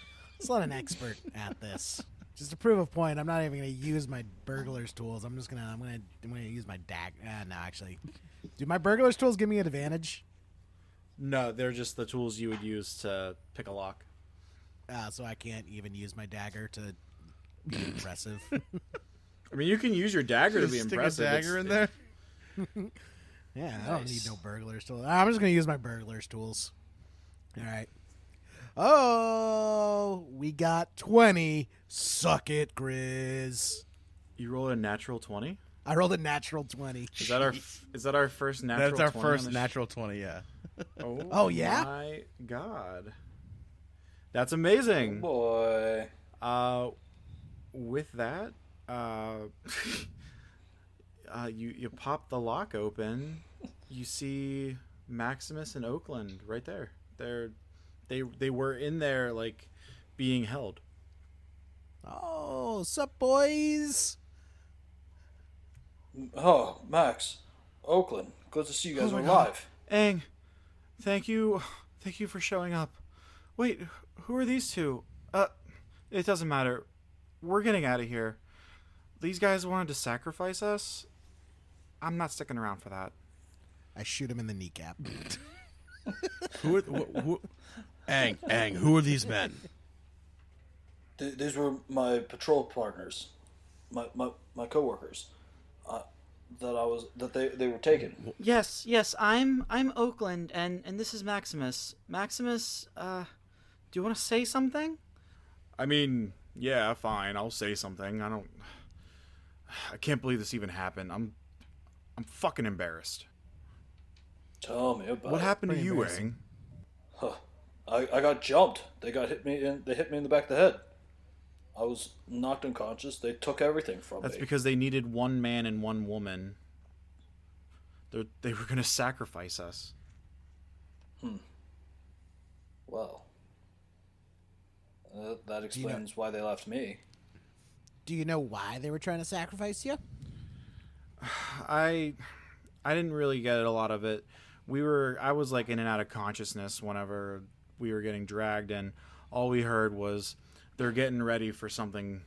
Speaker 3: let an expert at this. Just to prove a point, I'm not even going to use my burglar's tools. I'm gonna use my no, actually, do my burglar's tools give me an advantage?
Speaker 1: No, they're just the tools you would use to pick a lock.
Speaker 3: So I can't even use my dagger to be impressive.
Speaker 1: I mean, you can use your dagger to be
Speaker 2: Stick
Speaker 1: impressive.
Speaker 2: a dagger in there.
Speaker 3: Yeah, I don't need no burglar's tools. I'm just going to use my burglar's tools. All right. Oh, we got 20. Suck it, Grizz.
Speaker 1: You rolled a natural 20?
Speaker 3: I rolled a natural 20.
Speaker 1: Is that our first natural 20?
Speaker 2: That's our first natural 20, yeah.
Speaker 3: Oh, yeah?
Speaker 1: My God. That's amazing.
Speaker 4: Oh boy.
Speaker 1: With that, you pop the lock open. You see Maximus and Oakland right there. They were in there, like, being held.
Speaker 3: Oh, sup, boys?
Speaker 4: Oh, Max. Oakland. Good to see you guys are alive.
Speaker 1: Aang, thank you for showing up. Wait, who are these two? It doesn't matter. We're getting out of here. These guys wanted to sacrifice us? I'm not sticking around for that.
Speaker 3: I shoot him in the kneecap.
Speaker 2: Who Aang, who are these men?
Speaker 4: These were my patrol partners, my coworkers, that they were taken.
Speaker 5: Yes, I'm Oakland, and this is Maximus. Maximus, do you want to say something?
Speaker 1: I mean, yeah, fine. I'll say something. I can't believe this even happened. I'm fucking embarrassed.
Speaker 4: Tell me about
Speaker 1: What happened to
Speaker 3: Pretty
Speaker 1: you,
Speaker 3: embarrassing.
Speaker 1: Aang?
Speaker 4: I got jumped. They hit me in the back of the head. I was knocked unconscious. They took everything from
Speaker 1: That's
Speaker 4: me.
Speaker 1: because they needed one man and one woman. They were going to sacrifice us.
Speaker 4: Well, that explains why they left me.
Speaker 3: Do you know why they were trying to sacrifice you?
Speaker 1: I didn't really get a lot of it. I was like in and out of consciousness whenever we were getting dragged, and all we heard was they're getting ready for something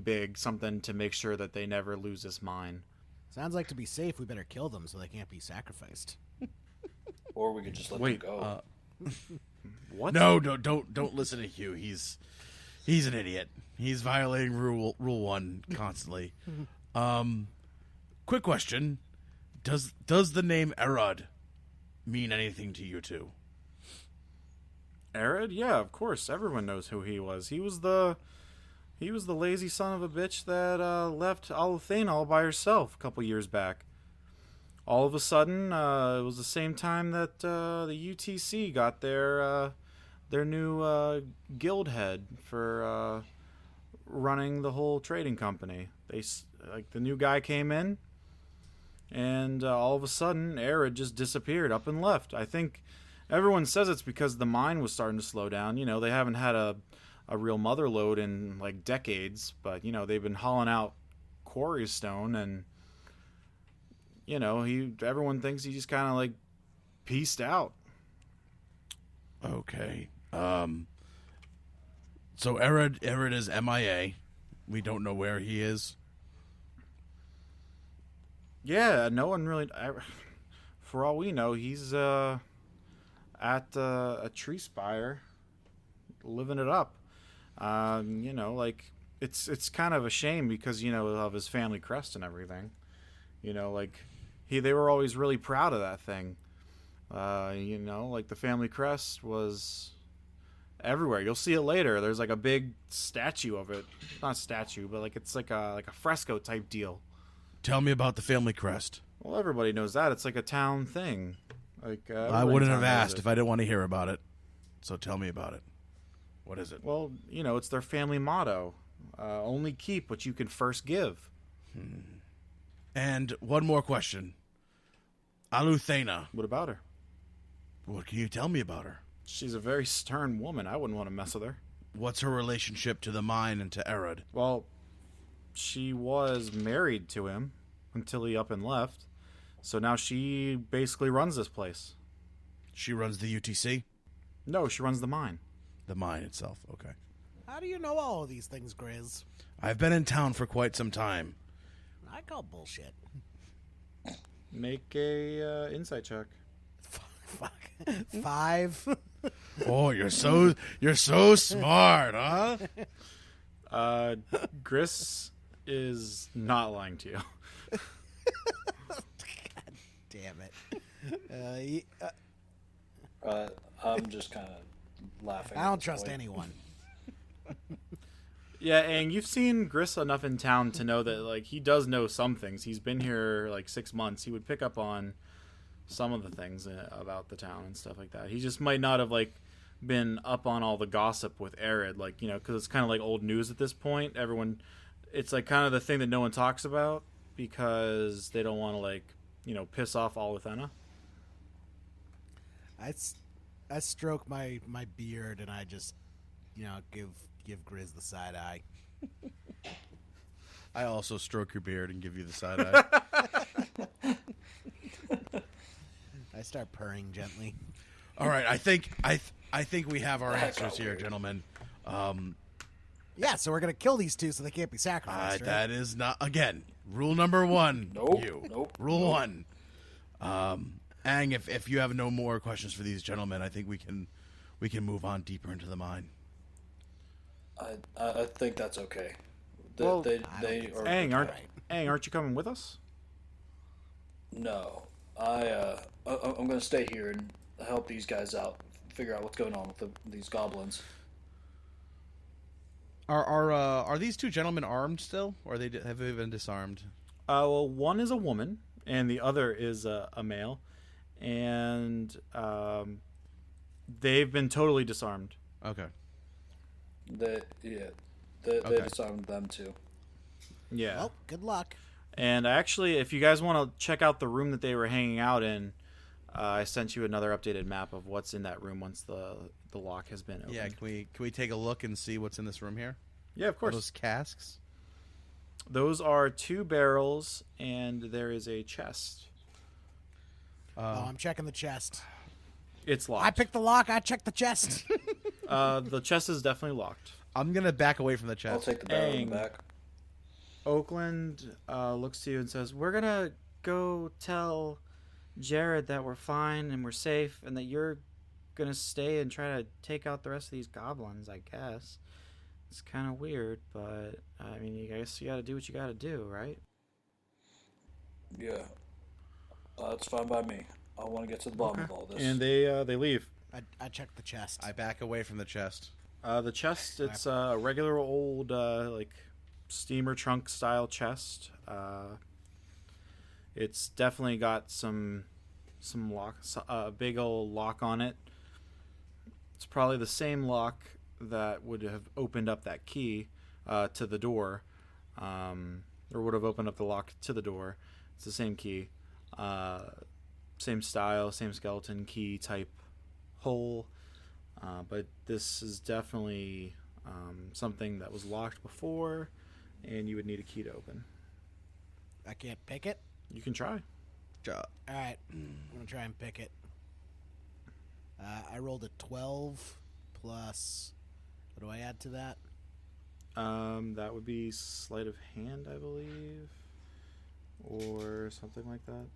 Speaker 1: big, something to make sure that they never lose this mine.
Speaker 3: Sounds like to be safe, we better kill them so they can't be sacrificed.
Speaker 4: Or we could just let them go.
Speaker 1: What?
Speaker 2: No, don't listen to Hugh. He's an idiot. He's violating rule 1 constantly. Quick question: Does the name Erod mean anything to you two?
Speaker 1: Arid? Yeah, of course. Everyone knows who he was. He was the lazy son of a bitch that left Alathane all by herself a couple years back. All of a sudden, it was the same time that the UTC got their new guild head for running the whole trading company. The new guy came in, and all of a sudden, Arid just disappeared up and left. I think everyone says it's because the mine was starting to slow down. You know, they haven't had a real mother lode in like decades, but you know they've been hauling out quarry stone, and you know everyone thinks he just kind of like pieced out.
Speaker 2: Okay. So Erod is MIA. We don't know where he is.
Speaker 1: Yeah, no one really. For all we know, he's at a tree spire, living it up. You know, like it's kind of a shame because you know of his family crest and everything. You know, like they were always really proud of that thing. You know, like the family crest was everywhere. You'll see it later. There's like a big statue of it. Not a statue, but like it's like a fresco type deal.
Speaker 2: Tell me about the family crest.
Speaker 1: Well, everybody knows that. It's like a town thing. Like
Speaker 2: I wouldn't have asked if I didn't want to hear about it. So tell me about it. What is it?
Speaker 1: Well, it's their family motto. Only keep what you can first give.
Speaker 2: And one more question. Aluthena.
Speaker 1: What about her?
Speaker 2: What can you tell me about her?
Speaker 1: She's a very stern woman. I wouldn't want to mess with her.
Speaker 2: What's her relationship to the mine and to Erod?
Speaker 1: Well, she was married to him until he up and left. So now she basically runs this place.
Speaker 2: She runs the UTC?
Speaker 1: No, she runs the mine.
Speaker 2: The mine itself, okay.
Speaker 3: How do you know all of these things, Grizz?
Speaker 2: I've been in town for quite some time.
Speaker 3: I call bullshit.
Speaker 1: Make a insight check.
Speaker 3: Fuck. 5.
Speaker 2: Oh, you're so smart, huh?
Speaker 1: Gris is not lying to you.
Speaker 3: God damn it.
Speaker 4: I'm just kind of laughing.
Speaker 3: I don't trust anyone.
Speaker 1: Yeah, and you've seen Gris enough in town to know that like he does know some things. He's been here like 6 months. He would pick up on some of the things about the town and stuff like that. He just might not have like been up on all the gossip with Arid, like because it's kind of like old news at this point. Everyone, it's like kind of the thing that no one talks about because they don't want to like piss off Aluthena.
Speaker 3: I stroke my beard and I just give Grizz the side eye.
Speaker 2: I also stroke your beard and give you the side eye.
Speaker 3: I start purring gently.
Speaker 2: All right, I think we have our answers here, gentlemen.
Speaker 3: Yeah, so we're gonna kill these two so they can't be sacrificed. Right?
Speaker 2: That is not again rule number 1.
Speaker 4: Nope.
Speaker 2: Rule 1. Ang, if you have no more questions for these gentlemen, I think we can move on deeper into the mine.
Speaker 4: I think that's okay.
Speaker 1: Well,
Speaker 4: they are.
Speaker 1: Aang, aren't you coming with us?
Speaker 4: No, I'm going to stay here and help these guys out, figure out what's going on with these goblins.
Speaker 2: Are these two gentlemen armed still, or have they been disarmed?
Speaker 1: Well, one is a woman and the other is a male, and they've been totally disarmed.
Speaker 2: Okay.
Speaker 4: They disarmed them too.
Speaker 1: Yeah.
Speaker 3: Well, good luck.
Speaker 1: And actually, if you guys want to check out the room that they were hanging out in, I sent you another updated map of what's in that room once the lock has been opened.
Speaker 2: Yeah, can we take a look and see what's in this room here?
Speaker 1: Yeah, of course.
Speaker 2: Are those casks?
Speaker 1: Those are 2 barrels, and there is a chest.
Speaker 3: I'm checking the chest.
Speaker 1: It's locked.
Speaker 3: I picked the lock. I checked the chest.
Speaker 1: The chest is definitely locked.
Speaker 2: I'm gonna back away from the chest.
Speaker 4: I'll take the barrel in the back.
Speaker 1: Oakland looks to you and says, "We're gonna go tell Jared that we're fine and we're safe, and that you're gonna stay and try to take out the rest of these goblins. I guess it's kind of weird, but I mean, I guess you got to do what you got to do, right?"
Speaker 4: Yeah, that's fine by me. I want to get to the bottom of all this.
Speaker 1: And they leave.
Speaker 3: I checked the chest.
Speaker 2: I back away from the chest.
Speaker 1: The chest, it's a regular old like steamer trunk style chest. It's definitely got some lock, a big old lock on it. It's probably the same lock that would have opened up that key to the door, or would have opened up the lock to the door. It's the same key, same style, same skeleton key type hole. But this is definitely something that was locked before, and you would need a key to open.
Speaker 3: I can't pick it.
Speaker 1: You can try.
Speaker 3: All right, I'm gonna try and pick it. I rolled a 12 plus. What do I add to that?
Speaker 1: That would be sleight of hand, I believe, or something like that.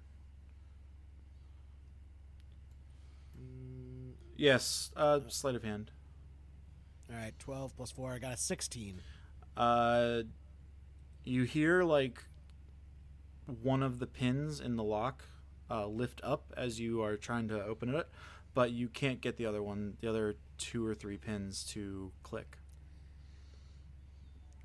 Speaker 1: Yes, sleight of hand.
Speaker 3: All right, 12 plus 4. I got a 16.
Speaker 1: You hear like one of the pins in the lock lift up as you are trying to open it, but you can't get the other one. The other 2 or 3 pins to click.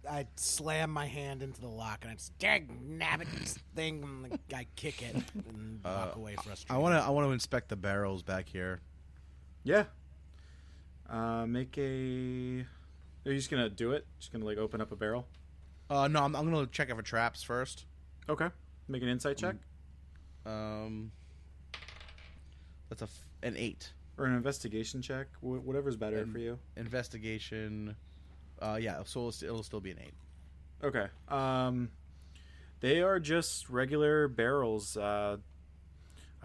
Speaker 3: I slam my hand into the lock and I just nabbit thing. And I kick it and walk away frustrated.
Speaker 2: I want to inspect the barrels back here.
Speaker 1: Yeah. Make a. Are you just gonna do it? Just gonna like open up a barrel?
Speaker 2: No, I'm gonna check it for traps first.
Speaker 1: Okay. Make an insight check
Speaker 2: That's an 8.
Speaker 1: or an investigation check. Whatever's better for you.
Speaker 2: Investigation. Yeah, so it'll still be an 8.
Speaker 1: Okay. They are just regular barrels. I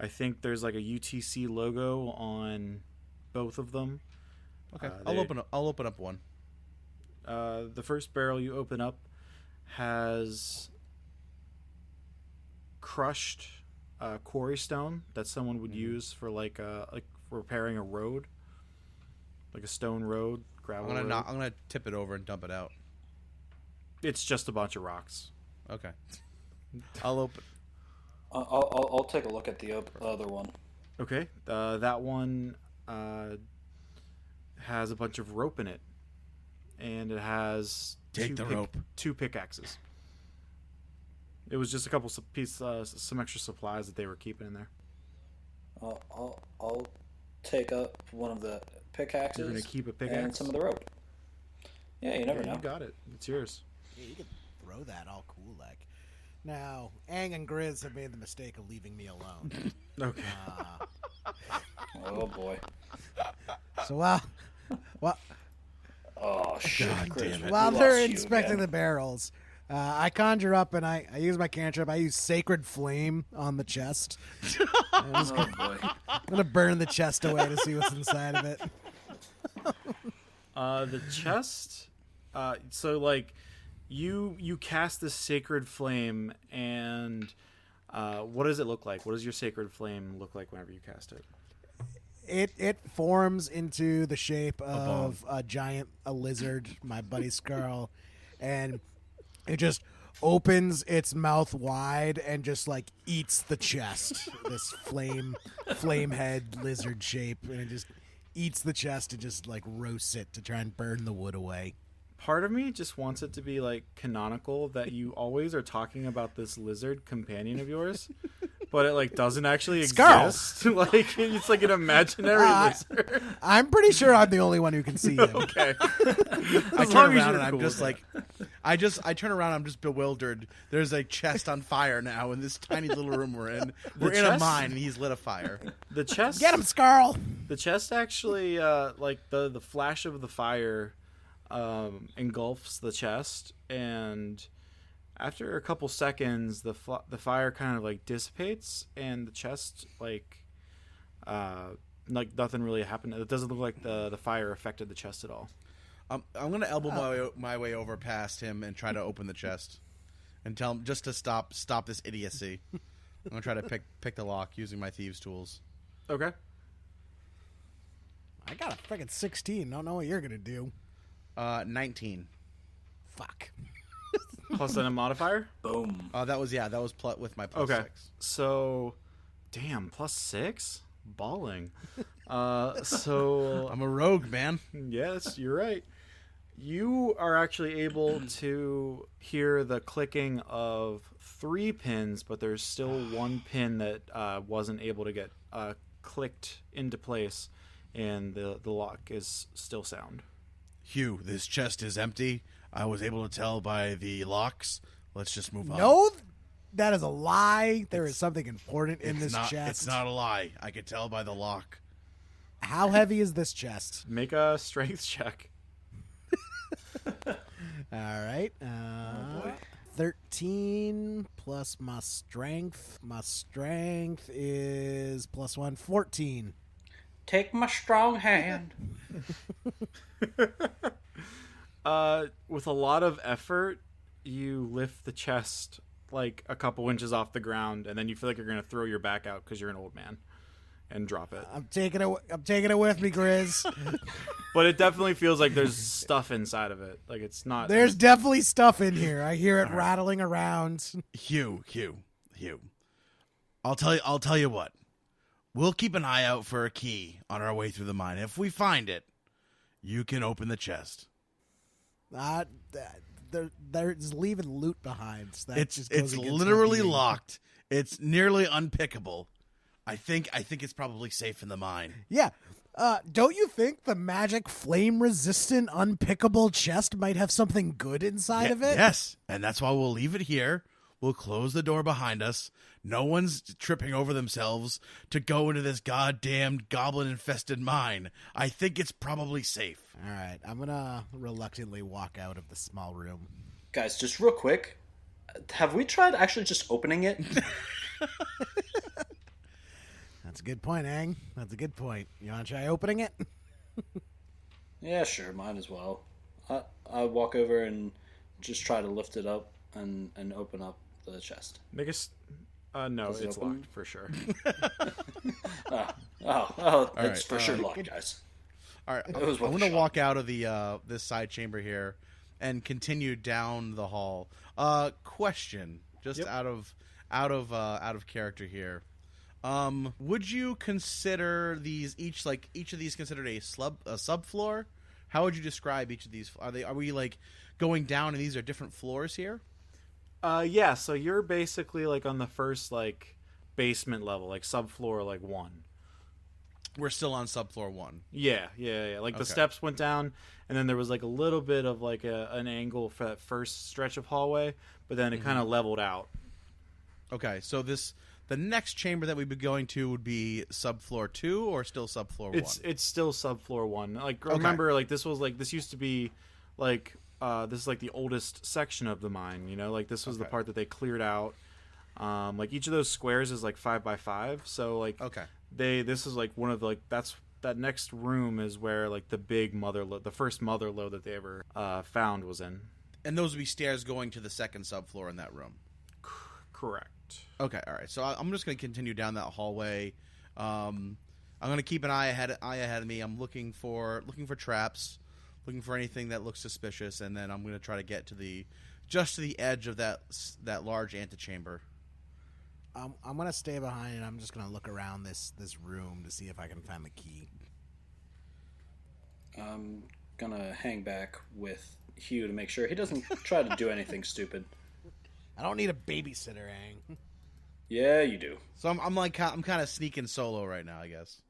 Speaker 1: think there's like a UTC logo on both of them.
Speaker 2: Okay, I'll open up one.
Speaker 1: The first barrel you open up has crushed quarry stone that someone would use for like repairing a road, like a stone road, gravel road.
Speaker 2: I'm gonna tip it over and dump it out.
Speaker 1: It's just a bunch of rocks.
Speaker 2: Okay, I'll open.
Speaker 4: I'll take a look at the other one.
Speaker 1: Okay, that one has a bunch of rope in it, and it has two pickaxes. It was just a couple some extra supplies that they were keeping in there.
Speaker 4: I'll take up one of the pickaxes.
Speaker 1: You're gonna keep a pickaxe
Speaker 4: and some of the rope. Yeah, you never know.
Speaker 1: You got it. It's yours.
Speaker 3: Yeah, you can throw that all cool like. Now, Aang and Grizz have made the mistake of leaving me alone.
Speaker 1: Okay.
Speaker 4: Oh boy.
Speaker 3: So well.
Speaker 4: Oh shit!
Speaker 2: God damn it.
Speaker 3: While they're inspecting the barrels, I conjure up and I use my cantrip. I use Sacred Flame on the chest.
Speaker 4: Oh boy.
Speaker 3: I'm gonna burn the chest away to see what's inside of it.
Speaker 1: The chest. So like, you cast this Sacred Flame, and what does it look like? What does your Sacred Flame look like whenever you cast it?
Speaker 3: It forms into the shape of a lizard, my buddy Scarl, and it just opens its mouth wide and just like eats the chest. This flame head lizard shape, and it just eats the chest and just like roasts it to try and burn the wood away.
Speaker 1: Part of me just wants it to be like canonical that you always are talking about this lizard companion of yours, but it like doesn't actually exist. Like it's like an imaginary lizard.
Speaker 3: I'm pretty sure I'm the only one who can see him.
Speaker 1: Okay.
Speaker 2: I turn around and I'm just like, I turn around. I'm just bewildered. There's a chest on fire now in this tiny little room we're in. We're in a mine and he's lit a fire.
Speaker 1: The chest.
Speaker 3: Get him, Scarl.
Speaker 1: The chest actually, like the flash of the fire, engulfs the chest, and after a couple seconds, the fire kind of like dissipates, and the chest like nothing really happened. It doesn't look like the fire affected the chest at all.
Speaker 2: I'm gonna elbow my way over past him and try to open the chest, and tell him just to stop this idiocy. I'm gonna try to pick the lock using my thieves' tools.
Speaker 1: Okay.
Speaker 3: I got a freaking 16. Don't know what you're gonna do.
Speaker 2: 19.
Speaker 3: Fuck.
Speaker 1: Plus then a modifier.
Speaker 4: Boom.
Speaker 2: That was with my plus 6.
Speaker 1: So, damn, +6. Balling. So
Speaker 2: I'm a rogue, man.
Speaker 1: yes, you're right. You are actually able to hear the clicking of 3 pins, but there's still 1 pin that wasn't able to get clicked into place, and the lock is still sound.
Speaker 2: Hugh, this chest is empty. I was able to tell by the locks. Let's just move on.
Speaker 3: No, that is a lie. There is something important in this chest.
Speaker 2: It's not a lie. I could tell by the lock.
Speaker 3: How heavy is this chest?
Speaker 1: Make a strength check.
Speaker 3: All right. 13 plus my strength. My strength is +1, 14.
Speaker 4: Take my strong hand.
Speaker 1: With a lot of effort, you lift the chest like a couple inches off the ground, and then you feel like you're going to throw your back out because you're an old man, and drop it.
Speaker 3: I'm taking it with me, Grizz.
Speaker 1: But it definitely feels like there's stuff inside of it. Like it's not.
Speaker 3: There's definitely stuff in here. I hear it rattling around.
Speaker 2: Hugh. I'll tell you what. We'll keep an eye out for a key on our way through the mine. If we find it, you can open the chest.
Speaker 3: There's leaving loot behind. So that
Speaker 2: It's
Speaker 3: just goes against
Speaker 2: literally
Speaker 3: my view.
Speaker 2: locked. It's nearly unpickable. I think it's probably safe in the mine.
Speaker 3: Yeah. Don't you think the magic flame-resistant unpickable chest might have something good inside of it?
Speaker 2: Yes, and that's why we'll leave it here. We'll close the door behind us. No one's tripping over themselves to go into this goddamn goblin-infested mine. I think it's probably safe.
Speaker 3: All right. I'm going to reluctantly walk out of the small room.
Speaker 4: Guys, just real quick, have we tried actually just opening it?
Speaker 3: That's a good point, Aang. That's a good point. You want to try opening it?
Speaker 4: Yeah, sure, might as well. I walk over and just try to lift it up and open up the chest.
Speaker 1: Make us. No,
Speaker 4: Does it
Speaker 1: it's
Speaker 4: open?
Speaker 1: locked for sure.
Speaker 4: It's for sure locked, guys.
Speaker 2: All right,
Speaker 4: It was
Speaker 2: I'm
Speaker 4: worth a
Speaker 2: going to
Speaker 4: shot.
Speaker 2: walk out of the this side chamber here and continue down the hall. Question, just
Speaker 1: Yep.
Speaker 2: out of character here. Would you consider each of these considered a subfloor? How would you describe each of these? Are we like going down and these are different floors here?
Speaker 1: Yeah. So you're basically like on the first like basement level, like subfloor like 1.
Speaker 2: We're still on subfloor 1.
Speaker 1: Yeah. Like the
Speaker 2: Okay.
Speaker 1: steps went down, and then there was like a little bit of like an angle for that first stretch of hallway, but then it kind of leveled out.
Speaker 2: Okay, so the next chamber that we'd be going to would be subfloor 2 or still subfloor 1?
Speaker 1: It's still subfloor 1. Like
Speaker 2: Okay.
Speaker 1: remember, like this used to be like this is like the oldest section of the mine. You know, like this was the
Speaker 2: Okay.
Speaker 1: part that they cleared out. Like each of those squares is like 5 by 5. So like
Speaker 2: Okay.
Speaker 1: this is like one of the, like that next room is where like the big the first mother lode that they ever found was in.
Speaker 2: And those would be stairs going to the second subfloor in that room.
Speaker 1: Correct.
Speaker 2: Okay, all right. So I'm just going to continue down that hallway. I'm going to keep an eye ahead of me. I'm looking for traps, looking for anything that looks suspicious, and then I'm going to try to get to the edge of that large antechamber.
Speaker 3: I'm going to stay behind, and I'm just going to look around this room to see if I can find the key.
Speaker 4: I'm gonna hang back with Hugh to make sure he doesn't try to do anything stupid.
Speaker 3: I don't need a babysitter, Aang.
Speaker 4: Yeah, you do.
Speaker 2: So I'm kind of sneaking solo right now, I guess.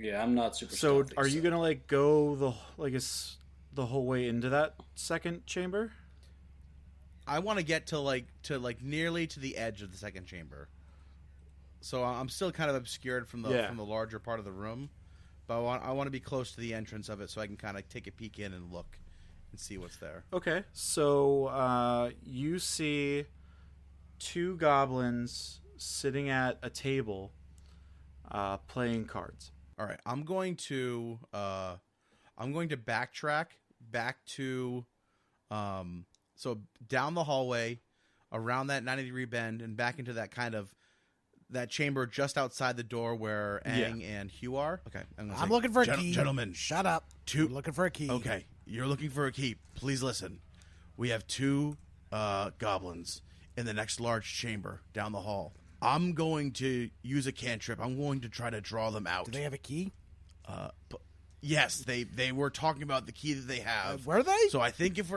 Speaker 4: Yeah, I'm not super.
Speaker 1: So
Speaker 4: stealthy,
Speaker 1: are you gonna like go the whole way into that second chamber?
Speaker 2: I want to get to nearly to the edge of the second chamber. So I'm still kind of obscured from the larger part of the room, but I want to be close to the entrance of it so I can kind of take a peek in and look and see what's there.
Speaker 1: Okay, so you see 2 goblins sitting at a table playing cards.
Speaker 2: All right, I'm going to backtrack back to so down the hallway around that 90-degree bend and back into that kind of that chamber just outside the door where Aang and Hugh are. Okay,
Speaker 3: I'm looking for a key.
Speaker 2: Gentlemen,
Speaker 3: Shut up. I'm looking for a key.
Speaker 2: Okay, you're looking for a key. Please listen. We have 2 goblins in the next large chamber down the hall. I'm going to use a cantrip. I'm going to try to draw them out.
Speaker 3: Do they have a key?
Speaker 2: Yes, they were talking about the key that they have.
Speaker 3: Were they?
Speaker 2: So I think if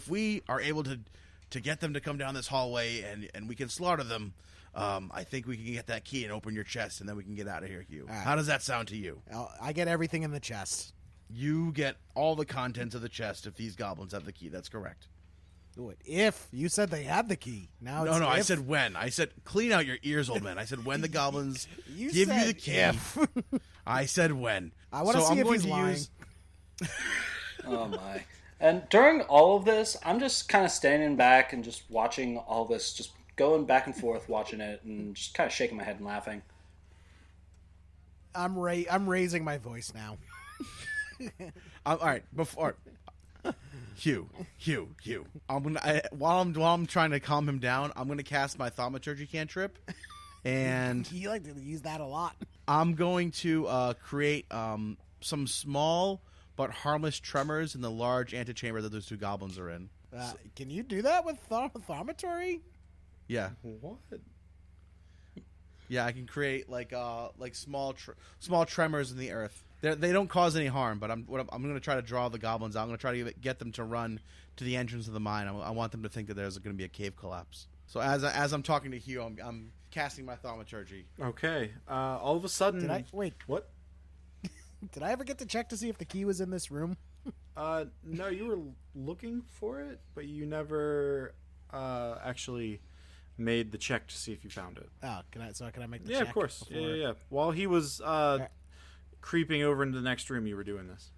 Speaker 2: we are able to get them to come down this hallway and we can slaughter them, I think we can get that key and open your chest, and then we can get out of here, Hugh.
Speaker 3: All right.
Speaker 2: How does that sound to you?
Speaker 3: I get everything in the chest.
Speaker 2: You get all the contents of the chest if these goblins have the key. That's correct.
Speaker 3: If you said they had the key, now it's
Speaker 2: No, I
Speaker 3: if.
Speaker 2: said when. I said clean out your ears, old man. I said when the goblins
Speaker 3: You
Speaker 2: give you
Speaker 3: said
Speaker 2: the key.
Speaker 3: if.
Speaker 2: I said when.
Speaker 3: I want to see
Speaker 2: I'm
Speaker 3: if
Speaker 2: going
Speaker 3: he's
Speaker 2: to
Speaker 3: lying.
Speaker 2: use-
Speaker 4: Oh my! And during all of this, I'm just kind of standing back and just watching all this, just going back and forth, watching it, and just kind of shaking my head and laughing.
Speaker 3: I'm raising my voice now.
Speaker 2: All right, before Hugh. While I'm trying to calm him down, I'm going to cast my thaumaturgy cantrip, and
Speaker 3: You like to use that a lot.
Speaker 2: I'm going to create some small but harmless tremors in the large antechamber that those 2 goblins are in.
Speaker 3: Can you do that with thaumaturgy?
Speaker 2: Yeah,
Speaker 1: What?
Speaker 2: Yeah, I can create like small tremors in the earth. They don't cause any harm, but I'm going to try to draw the goblins out. I'm going to try to get them to run to the entrance of the mine. I want them to think that there's going to be a cave collapse. So as I'm talking to Hugh, I'm casting my thaumaturgy.
Speaker 1: Okay. All of a sudden,
Speaker 3: Wait?
Speaker 1: What?
Speaker 3: Did I ever get to check to see if the key was in this room?
Speaker 1: No, you were looking for it, but you never actually made the check to see if you found it.
Speaker 3: Oh, can I make the
Speaker 1: Yeah,
Speaker 3: check?
Speaker 1: of course.
Speaker 3: before-
Speaker 1: Yeah. While he was creeping over into the next room, you were doing this.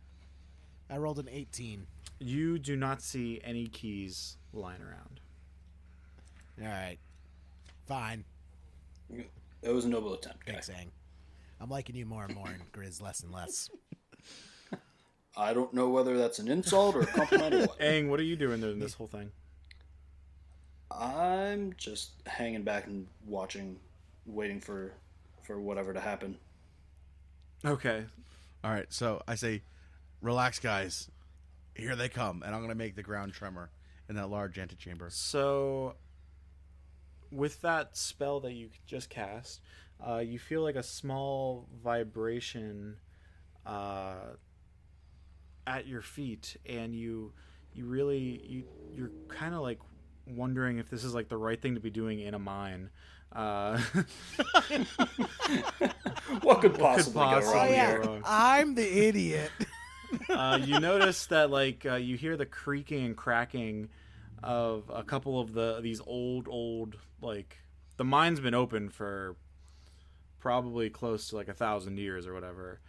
Speaker 3: I rolled an 18.
Speaker 1: You do not see any keys lying around.
Speaker 3: All right. Fine.
Speaker 4: It was a noble attempt, guy.
Speaker 3: Thanks, Ang. I'm liking you more and more and Grizz less and less.
Speaker 4: I don't know whether that's an insult or a compliment or what.
Speaker 1: Aang, what are you doing in this whole thing?
Speaker 4: I'm just hanging back and watching, waiting for whatever to happen.
Speaker 1: Okay.
Speaker 2: All right, so I say, relax, guys. Here they come. And I'm going to make the ground tremor in that large antechamber.
Speaker 1: So, with that spell that you just cast, you feel like a small vibration at your feet, and you're kind of like wondering if this is like the right thing to be doing in a mine.
Speaker 4: What could possibly go
Speaker 1: possibly
Speaker 4: wrong
Speaker 1: go
Speaker 4: here?
Speaker 1: wrong?
Speaker 3: I'm the idiot.
Speaker 1: You notice that you hear the creaking and cracking of a couple of these old like, the mine's been open for probably close to like 1,000 years or whatever.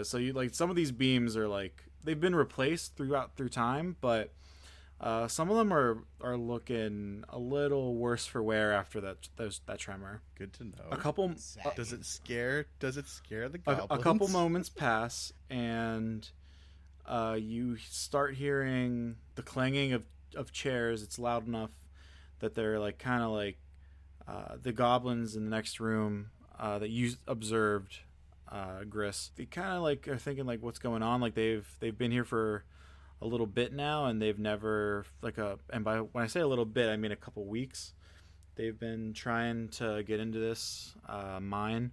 Speaker 1: So you like, some of these beams are like, they've been replaced through time, but some of them are looking a little worse for wear after that tremor.
Speaker 2: Good to know.
Speaker 1: A couple
Speaker 2: Does it scare the goblins?
Speaker 1: a couple moments pass, and you start hearing the clanging of chairs. It's loud enough that they're like kind of like the goblins in the next room that you observed, Gris. They kind of like are thinking like, what's going on? Like they've been here for a little bit now, and they've never and when I say a little bit, I mean a couple weeks. They've been trying to get into this mine,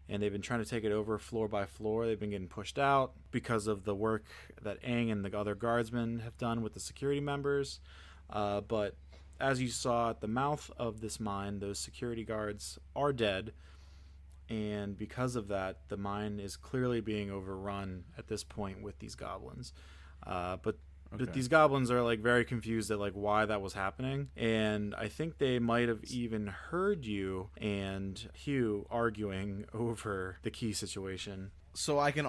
Speaker 1: and they've been trying to take it over floor by floor. They've been getting pushed out because of the work that Aang and the other guardsmen have done with the security members. But as you saw at the mouth of this mine, those security guards are dead, and because of that, the mine is clearly being overrun at this point with these goblins. But these goblins are like very confused at like why that was happening, and I think they might have even heard you and Hugh arguing over the key situation.
Speaker 2: So I can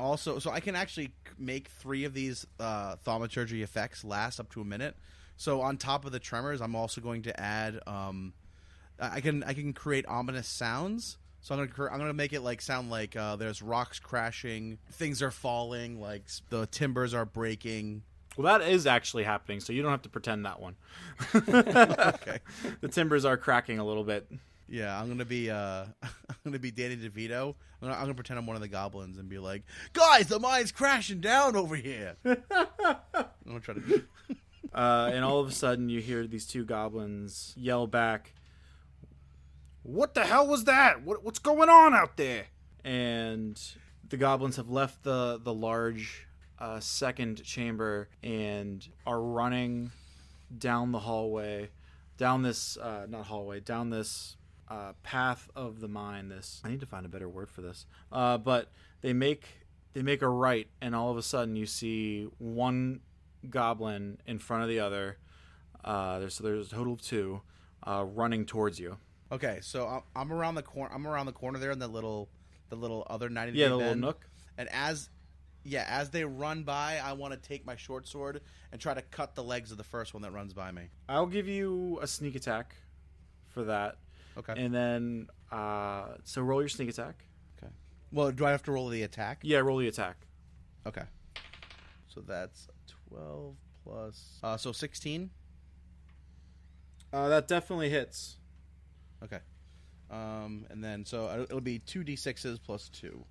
Speaker 2: actually make 3 of these thaumaturgy effects last up to a minute. So on top of the tremors, I'm also going to add I can create ominous sounds. So I'm gonna make it like sound like there's rocks crashing, things are falling, like the timbers are breaking.
Speaker 1: Well, that is actually happening, so you don't have to pretend that one.
Speaker 2: Okay.
Speaker 1: The timbers are cracking a little bit.
Speaker 2: Yeah, I'm gonna be Danny DeVito. I'm gonna pretend I'm one of the goblins and be like, guys, the mine's crashing down over here. I'm gonna try to.
Speaker 1: And all of a sudden, you hear these 2 goblins yell back, "What the hell was that? What's going on out there?" And the goblins have left the large second chamber and are running down the hallway, down this down this path of the mine. I need to find a better word for this. But they make a right, and all of a sudden you see one goblin in front of the other. There's a total of 2 running towards you.
Speaker 2: Okay, so I'm around the corner. I'm around the corner there in the little other 90
Speaker 1: Yeah,
Speaker 2: degree
Speaker 1: the little
Speaker 2: bend.
Speaker 1: nook.
Speaker 2: And as they run by, I want to take my short sword and try to cut the legs of the first one that runs by me.
Speaker 1: I'll give you a sneak attack for that.
Speaker 2: Okay.
Speaker 1: And then, so roll your sneak attack.
Speaker 2: Okay. Well, do I have to roll the attack?
Speaker 1: Yeah, roll the attack.
Speaker 2: Okay. So that's 12 plus. So 16.
Speaker 1: That definitely hits.
Speaker 2: Okay. And then so it'll be 2d6s plus 2.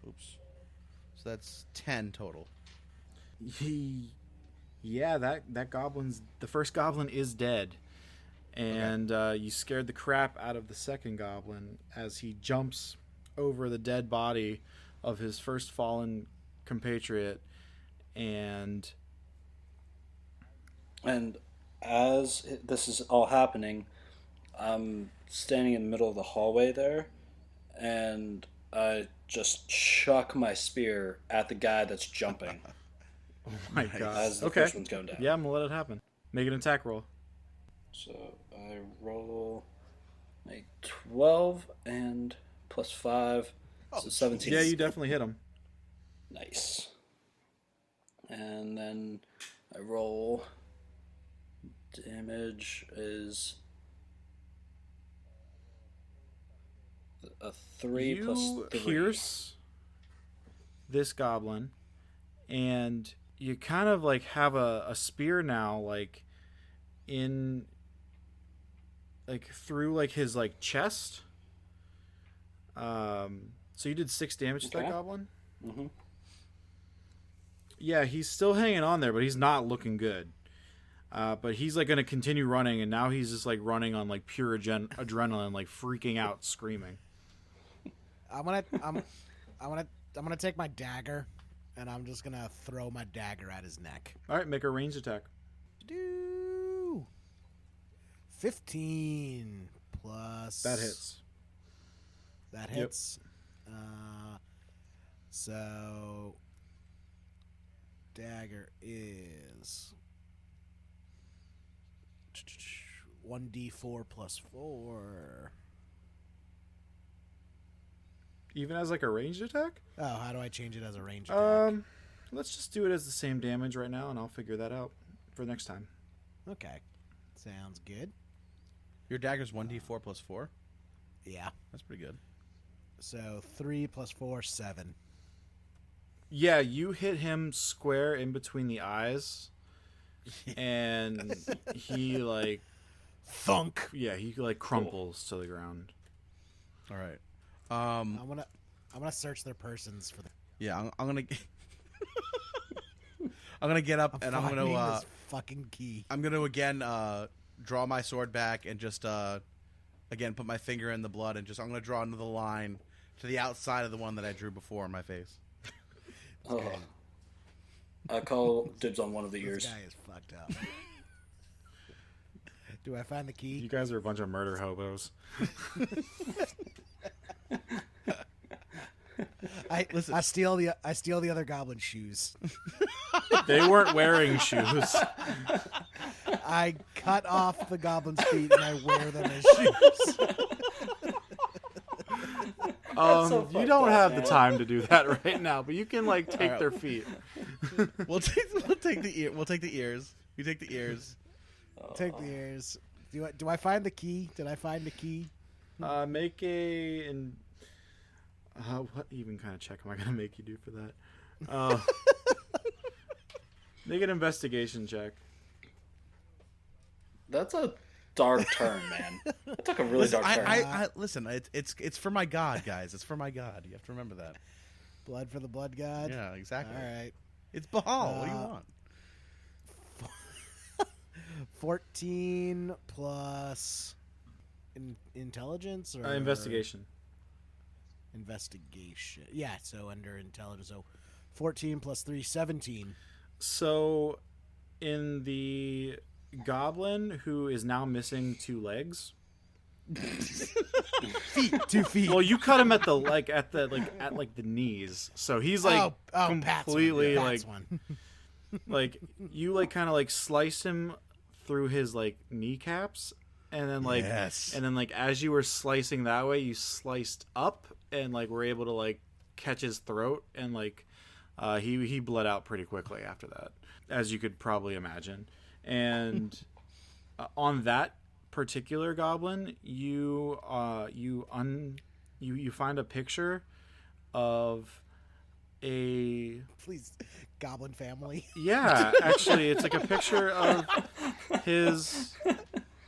Speaker 2: Oops. So that's 10 total.
Speaker 1: Yeah, that the first goblin is dead, and you scared the crap out of the second goblin as he jumps over the dead body of his first fallen compatriot, and
Speaker 4: as this is all happening, I'm standing in the middle of the hallway there, and I just chuck my spear at the guy that's jumping.
Speaker 1: oh my god.
Speaker 4: As the first one's going down.
Speaker 1: Yeah, I'm gonna let it happen. Make an attack roll.
Speaker 4: So I roll a 12 and plus 5, so 17.
Speaker 1: Yeah, you definitely hit him.
Speaker 4: Nice. And then I roll. Damage is a 3
Speaker 1: you
Speaker 4: plus 3.
Speaker 1: Pierce this goblin, and you kind of like have a spear now, like in like through like his like chest. So you did 6 damage to that goblin.
Speaker 4: Mm-hmm.
Speaker 1: Yeah, he's still hanging on there, but he's not looking good. But he's like going to continue running, and now he's just like running on like pure adrenaline, like freaking out, screaming.
Speaker 3: I'm gonna take my dagger, and I'm just gonna throw my dagger at his neck.
Speaker 1: All right, make a ranged attack.
Speaker 3: 15 plus.
Speaker 1: That hits.
Speaker 3: That hits. So dagger is 1d4 plus 4.
Speaker 1: Even as like a ranged attack?
Speaker 3: Oh, how do I change it as a ranged attack?
Speaker 1: Let's just do it as the same damage right now, and I'll figure that out for next time.
Speaker 3: Okay. Sounds good.
Speaker 2: Your dagger's 1d4 plus 4?
Speaker 3: Yeah.
Speaker 2: That's pretty good.
Speaker 3: So 3 plus 4, 7.
Speaker 1: Yeah, you hit him square in between the eyes, and he like
Speaker 3: Thunk.
Speaker 1: yeah, he like crumples to the ground.
Speaker 2: All right.
Speaker 3: I'm gonna search their persons for the.
Speaker 2: Yeah, I'm gonna. I'm gonna get up and I'm
Speaker 3: finding
Speaker 2: gonna.
Speaker 3: this fucking key.
Speaker 2: I'm gonna again draw my sword back and just again put my finger in the blood and just I'm gonna draw another line to the outside of the one that I drew before on my face.
Speaker 4: Oh. I call dibs on one of the
Speaker 3: This
Speaker 4: ears.
Speaker 3: guy is fucked up. Do I find the key?
Speaker 1: You guys are a bunch of murder hobos.
Speaker 3: I steal the other goblin shoes.
Speaker 1: They weren't wearing shoes.
Speaker 3: I cut off the goblin's feet and I wear them as shoes.
Speaker 1: You don't have the time to do that right now, but you can like take their feet.
Speaker 2: We'll take the ear. We'll take the ears. You take the ears.
Speaker 3: Take the ears. Do I find the key? Did I find the key?
Speaker 1: Make a what even kind of check am I gonna make you do for that? Make an investigation check.
Speaker 4: That's a dark turn, man. That took a really dark turn.
Speaker 2: I listen. It's for my god, guys. It's for my god. You have to remember that.
Speaker 3: Blood for the blood god?
Speaker 2: Yeah, exactly.
Speaker 3: All right.
Speaker 2: It's Bahal. What do you want?
Speaker 3: 14 plus intelligence or
Speaker 1: Investigation.
Speaker 3: Investigation. Yeah, so under intelligence. So 14 plus 3, 17.
Speaker 1: So, in the goblin who is now missing 2 legs.
Speaker 3: 2 feet.
Speaker 1: Well, you cut him at the at the knees, so he's like completely
Speaker 3: Pat's one.
Speaker 1: like you like kind of like slice him through his like kneecaps, and then like as you were slicing that way, you sliced up and like were able to like catch his throat, and like he bled out pretty quickly after that, as you could probably imagine. And on that particular goblin, you find a picture of a
Speaker 3: Please, goblin family.
Speaker 1: yeah, actually it's like a picture of his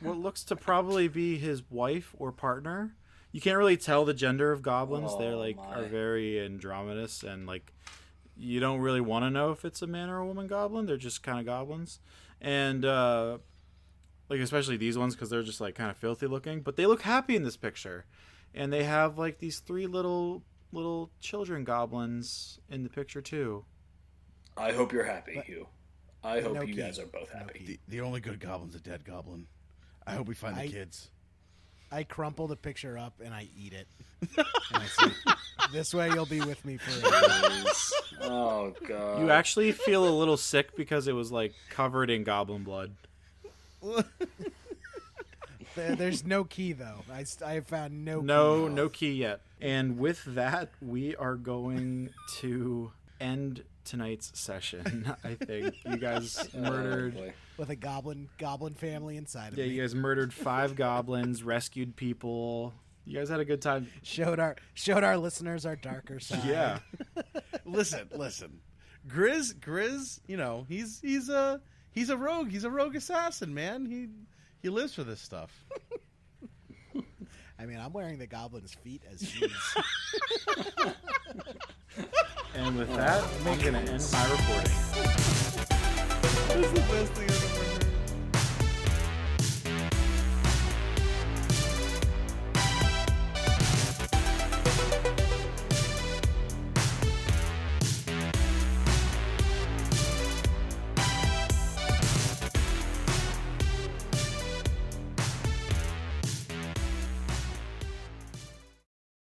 Speaker 1: what looks to probably be his wife or partner. You can't really tell the gender of goblins. They're like are very androgynous, and like you don't really want to know if it's a man or a woman goblin. They're just kind of goblins. And like especially these ones because they're just like kind of filthy looking, but they look happy in this picture, and they have like these 3 little children goblins in the picture too.
Speaker 4: I hope you're happy, Hugh. I hope you guys are both happy.
Speaker 2: The only good goblin's a dead goblin. I hope we find the kids.
Speaker 3: I crumple the picture up and I eat it. And I say, this way you'll be with me forever.
Speaker 4: Oh, God.
Speaker 1: You actually feel a little sick because it was like covered in goblin blood.
Speaker 3: There's no key, though. I have found no key.
Speaker 1: No key yet. And with that, we are going to end tonight's session. I think you guys murdered
Speaker 3: with a goblin family inside of me.
Speaker 1: Yeah, you guys murdered 5 goblins, rescued people. You guys had a good time.
Speaker 3: Showed our listeners our darker side.
Speaker 1: Yeah.
Speaker 2: Listen. Grizz, you know, he's a rogue. He's a rogue assassin, man. He lives for this stuff.
Speaker 3: I mean, I'm wearing the goblin's feet as shoes.
Speaker 1: And with that, I'm going to end my reporting.